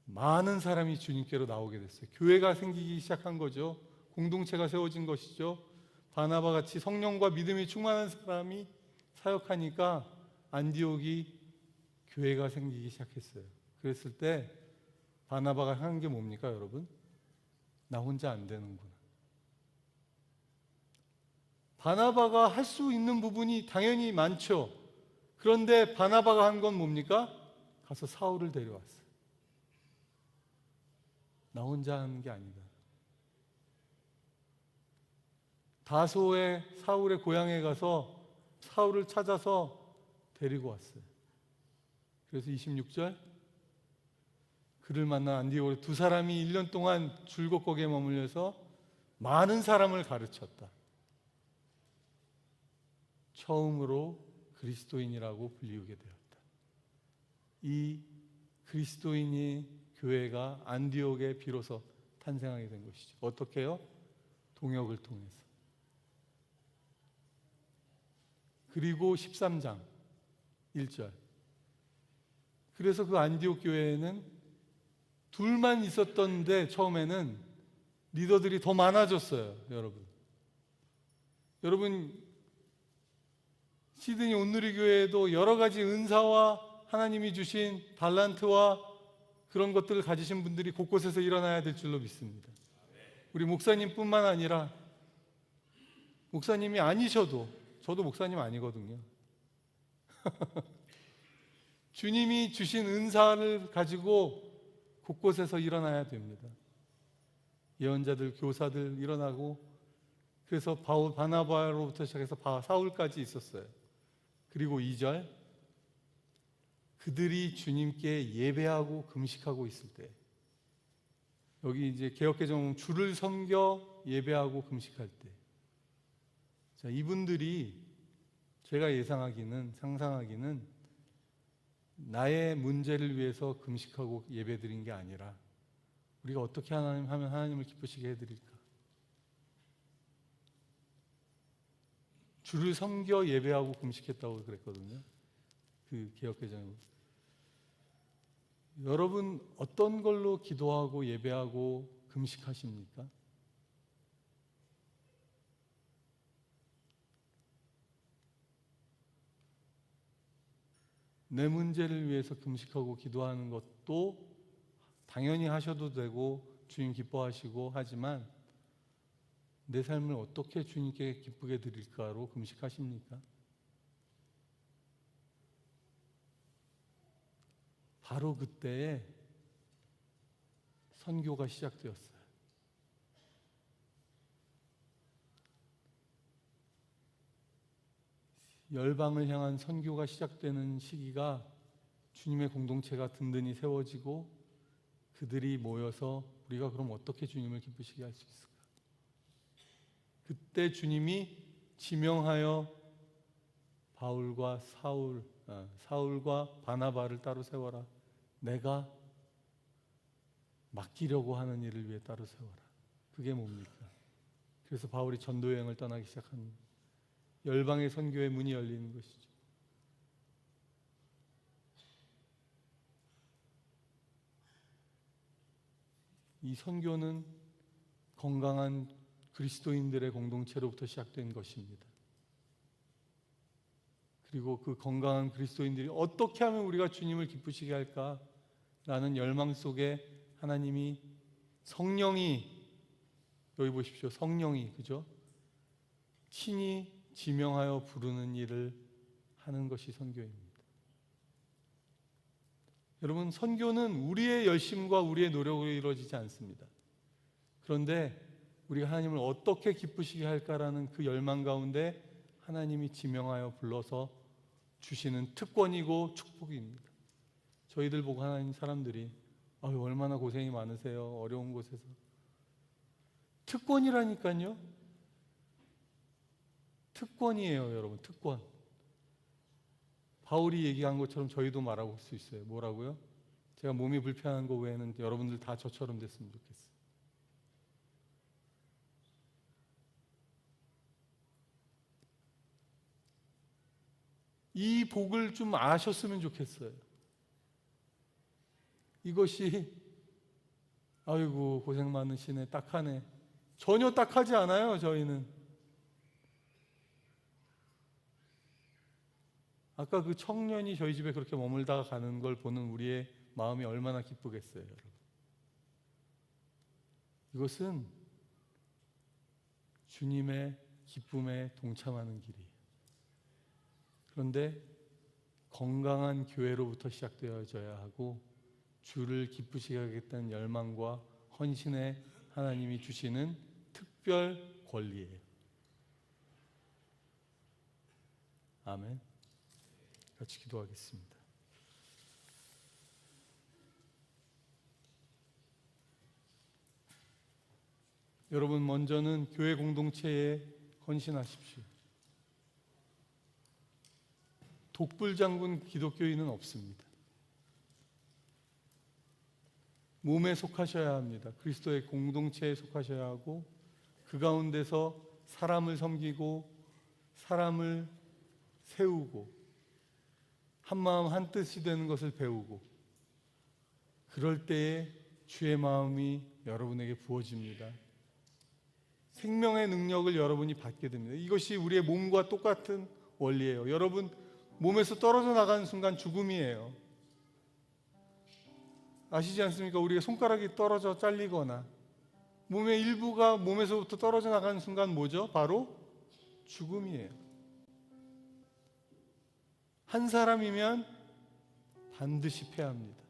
많은 사람이 주님께로 나오게 됐어요. 교회가 생기기 시작한 거죠. 공동체가 세워진 것이죠. 바나바 같이 성령과 믿음이 충만한 사람이 사역하니까 안디옥이 교회가 생기기 시작했어요. 그랬을 때 바나바가 한 게 뭡니까, 여러분? 나 혼자 안 되는구나. 바나바가 할 수 있는 부분이 당연히 많죠. 그런데 바나바가 한 건 뭡니까? 가서 사울을 데려왔어요. 나 혼자 하는 게 아니다. 다소의 사울의 고향에 가서 사울을 찾아서 데리고 왔어요. 그래서 26절 그를 만난 안디옥에 두 사람이 1년 동안 줄곧 거기에 머물려서 많은 사람을 가르쳤다. 처음으로 그리스도인이라고 불리우게 되었다. 이 그리스도인이 교회가 안디옥에 비로소 탄생하게 된 것이죠. 어떻게요? 동역을 통해서. 그리고 13장 1절. 그래서 그 안디옥 교회에는 둘만 있었던데 처음에는 리더들이 더 많아졌어요, 여러분. 여러분, 시드니 온누리 교회에도 여러 가지 은사와 하나님이 주신 달란트와 그런 것들을 가지신 분들이 곳곳에서 일어나야 될 줄로 믿습니다. 우리 목사님뿐만 아니라 목사님이 아니셔도, 저도 목사님 아니거든요. 주님이 주신 은사를 가지고 곳곳에서 일어나야 됩니다. 예언자들, 교사들 일어나고, 그래서 바나바로부터 시작해서 사울까지 있었어요. 그리고 2절 그들이 주님께 예배하고 금식하고 있을 때, 여기 이제 개역개정 주를 섬겨 예배하고 금식할 때, 자, 이분들이 제가 상상하기는 나의 문제를 위해서 금식하고 예배드린 게 아니라 우리가 어떻게 하면 하나님을 기쁘시게 해드릴까? 주를 섬겨 예배하고 금식했다고 그랬거든요. 그 개역개정으로. 여러분 어떤 걸로 기도하고 예배하고 금식하십니까? 내 문제를 위해서 금식하고 기도하는 것도 당연히 하셔도 되고 주님 기뻐하시고 하지만 내 삶을 어떻게 주님께 기쁘게 드릴까로 금식하십니까? 바로 그때에 선교가 시작되었어요. 열방을 향한 선교가 시작되는 시기가 주님의 공동체가 든든히 세워지고 그들이 모여서 우리가 그럼 어떻게 주님을 기쁘시게 할 수 있을까? 그때 주님이 지명하여 사울과 바나바를 따로 세워라. 내가 맡기려고 하는 일을 위해 따로 세워라. 그게 뭡니까? 그래서 바울이 전도 여행을 떠나기 시작합니다. 열방의 선교의 문이 열리는 것이죠. 이 선교는 건강한 그리스도인들의 공동체로부터 시작된 것입니다. 그리고 그 건강한 그리스도인들이 어떻게 하면 우리가 주님을 기쁘시게 할까라는 열망 속에 하나님이 성령이, 여기 보십시오. 성령이, 그죠? 친히 지명하여 부르는 일을 하는 것이 선교입니다. 여러분, 선교는 우리의 열심과 우리의 노력으로 이루어지지 않습니다. 그런데 우리가 하나님을 어떻게 기쁘시게 할까라는 그 열망 가운데 하나님이 지명하여 불러서 주시는 특권이고 축복입니다. 저희들 보고 하나님 사람들이 아유, 얼마나 고생이 많으세요. 어려운 곳에서. 특권이라니까요. 특권이에요, 여러분. 특권. 바울이 얘기한 것처럼 저희도 말하고 할 수 있어요. 뭐라고요? 제가 몸이 불편한 거 외에는 여러분들 다 저처럼 됐으면 좋겠어요. 이 복을 좀 아셨으면 좋겠어요. 이것이 아이고 고생 많으시네, 딱하네. 전혀 딱하지 않아요. 저희는 아까 그 청년이 저희 집에 그렇게 머물다가 가는 걸 보는 우리의 마음이 얼마나 기쁘겠어요, 여러분. 이것은 주님의 기쁨에 동참하는 길이에요. 그런데 건강한 교회로부터 시작되어져야 하고 주를 기쁘시게 하겠다는 열망과 헌신에 하나님이 주시는 특별 권리예요. 아멘. 같이 기도하겠습니다. 여러분, 먼저는 교회 공동체에 헌신하십시오. 독불장군 기독교인은 없습니다. 몸에 속하셔야 합니다. 그리스도의 공동체에 속하셔야 하고 그 가운데서 사람을 섬기고 사람을 세우고 한마음 한뜻이 되는 것을 배우고 그럴 때에 주의 마음이 여러분에게 부어집니다. 생명의 능력을 여러분이 받게 됩니다. 이것이 우리의 몸과 똑같은 원리예요. 여러분 몸에서 떨어져 나가는 순간 죽음이에요. 아시지 않습니까? 우리가 손가락이 떨어져 잘리거나 몸의 일부가 몸에서부터 떨어져 나가는 순간 뭐죠? 바로 죽음이에요. 한 사람이면 반드시 패합니다.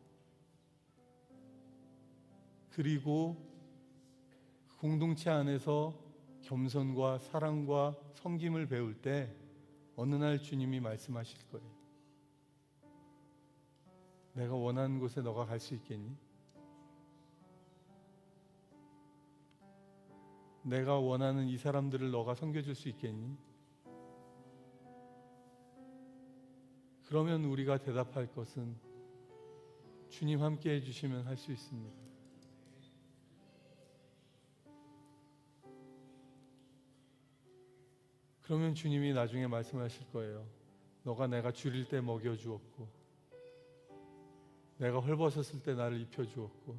그리고 공동체 안에서 겸손과 사랑과 섬김을 배울 때 어느 날 주님이 말씀하실 거예요. 내가 원하는 곳에 너가 갈 수 있겠니? 내가 원하는 이 사람들을 너가 섬겨줄 수 있겠니? 그러면 우리가 대답할 것은 주님 함께 해주시면 할 수 있습니다. 그러면 주님이 나중에 말씀하실 거예요. 너가 내가 줄일 때 먹여주었고 내가 헐벗었을 때 나를 입혀주었고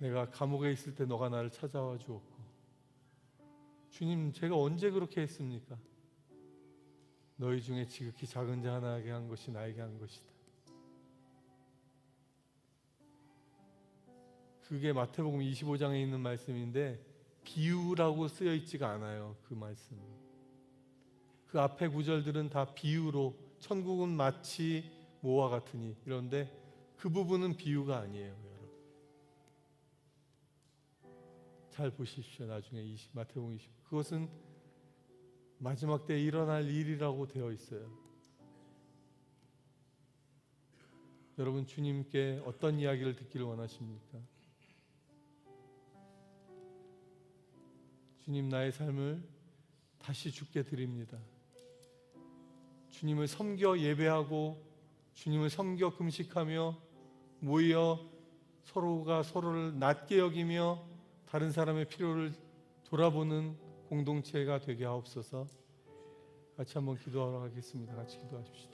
내가 감옥에 있을 때 너가 나를 찾아와 주었고 주님 제가 언제 그렇게 했습니까? 너희 중에 지극히 작은 자 하나에게 한 것이 나에게 한 것이다. 그게 마태복음 25장에 있는 말씀인데 비유라고 쓰여 있지가 않아요. 그 말씀. 그 앞에 구절들은 다 비유로 천국은 마치 뭐와 같으니 이런데 그 부분은 비유가 아니에요. 여러분. 잘 보십시오. 나중에 마태복음 20 그것은 마지막 때에 일어날 일이라고 되어 있어요. 여러분 주님께 어떤 이야기를 듣기를 원하십니까? 주님 나의 삶을 다시 주께 드립니다. 주님을 섬겨 예배하고 주님을 섬겨 금식하며 모여 서로가 서로를 낮게 여기며 다른 사람의 필요를 돌아보는 공동체가 되게 하옵소서. 같이 한번 기도하러 가겠습니다. 같이 기도하십시다.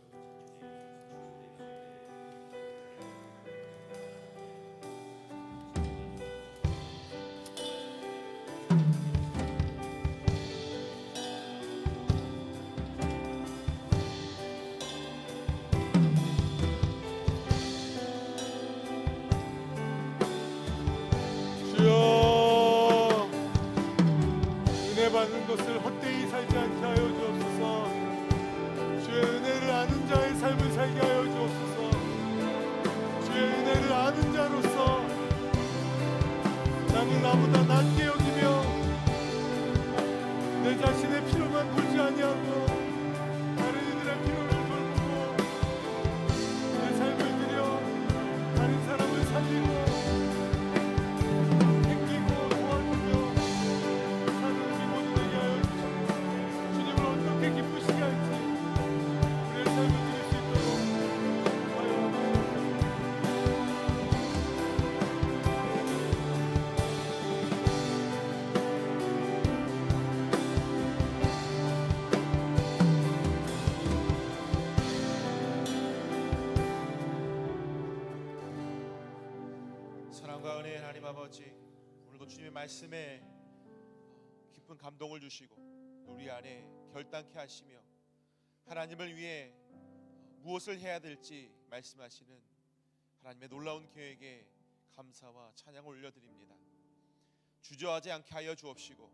주여 은혜 받는 것을 헛되이 살지 않게 하여 주옵소서. 주의 은혜를 아는 자의 삶을 살게 하여 주옵소서. 주의 은혜를 아는 자로서 남은 나보다 낮게 여기며 내 자신의 필요만 보지 아니하고 다른 이들의 필요를 돌보고 내 삶을 들여 다른 사람을 살리고 챙기고 도와주며 사는 우리 모두 되게 하여 주시고 주님을 어떻게 기쁘시게 할지 우리의 삶을 드릴 수 있도록 하여 주옵소서. 사랑과 은혜의 하나님 아버지, 오늘도 주님의 말씀에 깊은 감동을 주시고 우리 안에 결단케 하시며 하나님을 위해 무엇을 해야 될지 말씀하시는 하나님의 놀라운 계획에 감사와 찬양을 올려드립니다. 주저하지 않게 하여 주옵시고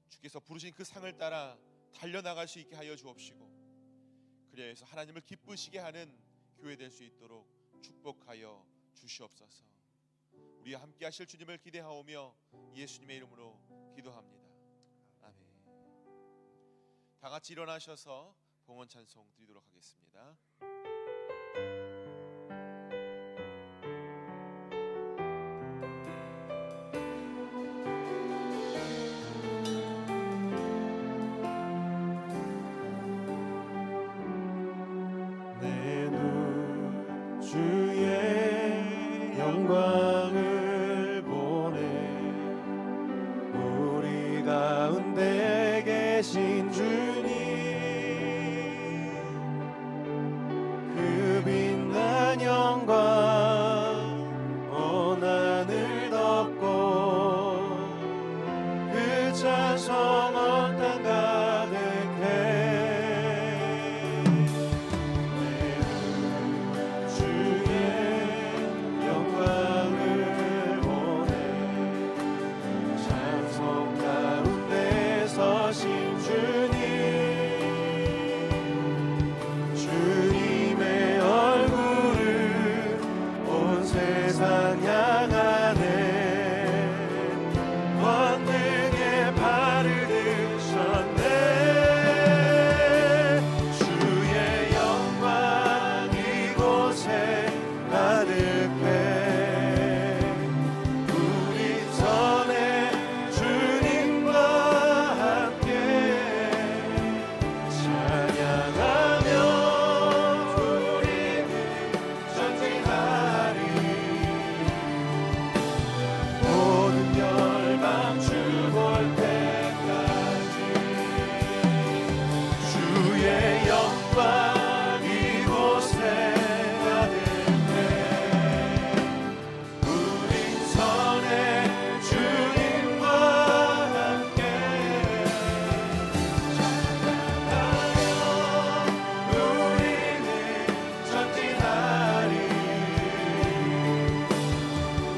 주께서 부르신 그 상을 따라 달려나갈 수 있게 하여 주옵시고 그래서 하나님을 기쁘시게 하는 교회 될 수 있도록 축복하여 주시옵소서. 우리와 함께 하실 주님을 기대하오며 예수님의 이름으로 기도합니다. 아멘. 다 같이 일어나셔서 봉헌 찬송 드리도록 하겠습니다. 내 눈 주의 영광을 보네. 우리 가운데 계신 주님, 그 빛난 영광 온 하늘 덮고 그 찬송 온 땅 가득해. 주님의 얼굴을 온 세상 향하네. 권능의 발을 드셨네. 주의 영광 이곳에 가득해. 우리 전에 주님과 함께 찬양하며 우리는 전진하리. 모든 열방 주 볼 때까지 주의 영광 이곳에 가득해. 우린 선의 주님과 함께 찬양하며 우리는 전진하리.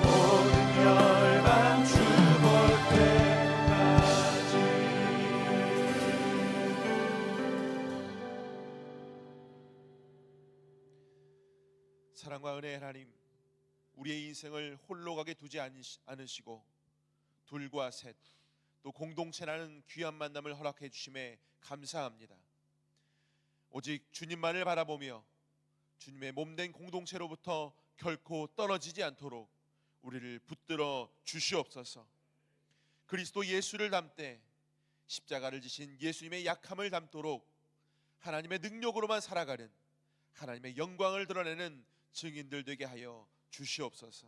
모든 열방 주 볼 때까지. 사랑과 은혜의 하나님, 우리의 인생을 홀로 가게 두지 않으시고 둘과 셋, 또 공동체라는 귀한 만남을 허락해 주심에 감사합니다. 오직 주님만을 바라보며 주님의 몸된 공동체로부터 결코 떨어지지 않도록 우리를 붙들어 주시옵소서. 그리스도 예수를 닮되 십자가를 지신 예수님의 약함을 닮도록 하나님의 능력으로만 살아가는, 하나님의 영광을 드러내는 증인들 되게 하여 주시옵소서.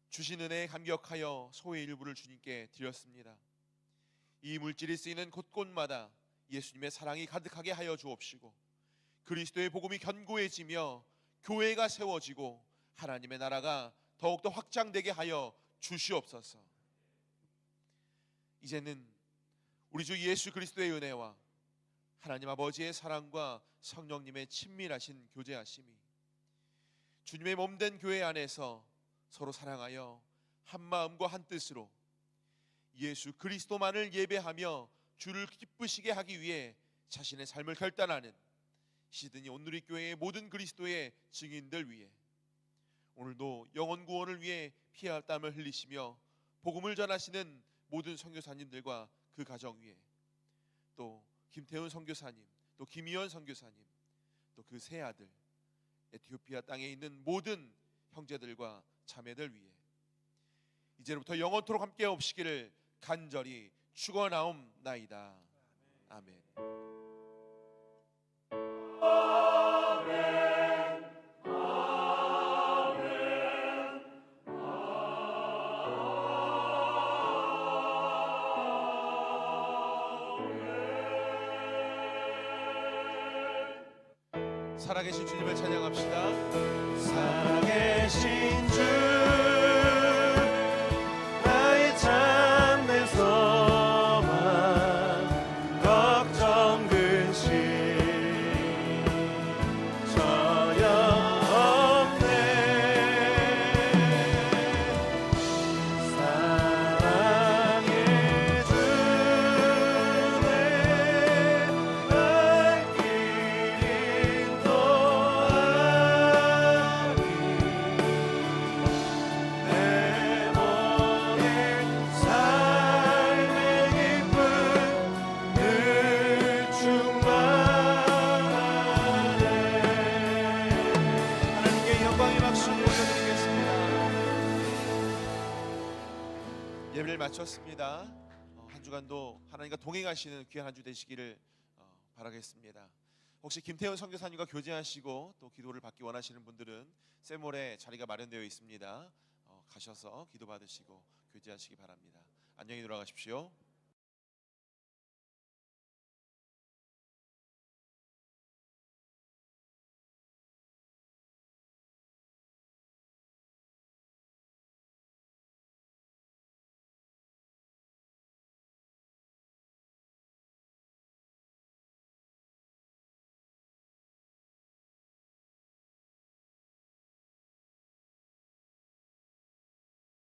주신 은혜에 감격하여 소의 일부를 주님께 드렸습니다. 이 물질이 쓰이는 곳곳마다 예수님의 사랑이 가득하게 하여 주옵시고 그리스도의 복음이 견고해지며 교회가 세워지고 하나님의 나라가 더욱더 확장되게 하여 주시옵소서. 이제는 우리 주 예수 그리스도의 은혜와 하나님 아버지의 사랑과 성령님의 친밀하신 교제하심이 주님의 몸된 교회 안에서 서로 사랑하여 한 마음과 한 뜻으로 예수 그리스도만을 예배하며 주를 기쁘시게 하기 위해 자신의 삶을 결단하는 시드니 온누리 교회의 모든 그리스도의 증인들 위해 오늘도 영혼 구원을 위해 피와 땀을 흘리시며 복음을 전하시는 모든 선교사님들과 그 가정 위에 또 김태훈 선교사님, 또 김희원 선교사님, 또 그 세 아들 에티오피아 땅에 있는 모든 형제들과 자매들 위해 이제부터 영원토록 함께 없시기를 간절히 축원하옵나이다. 아멘. 살아계신 주님을 찬양합시다. 살아계신 주 나의 참된 소망 걱정 근심 전혀 없네. 사랑의 주내 날 길 인도하리 내 몸의 삶의 기쁨 늘 충만하네. 하나님께 영광의 박수 올려드리겠습니다. 예배를 마쳤습니다. 한 주간도 하나님과 동행하시는 귀한 한 주 되시기를 바라겠습니다. 혹시 김태훈 선교사님과 교제하시고 또 기도를 받기 원하시는 분들은 세몰에 자리가 마련되어 있습니다. 가셔서 기도 받으시고 교제하시기 바랍니다. 안녕히 돌아가십시오.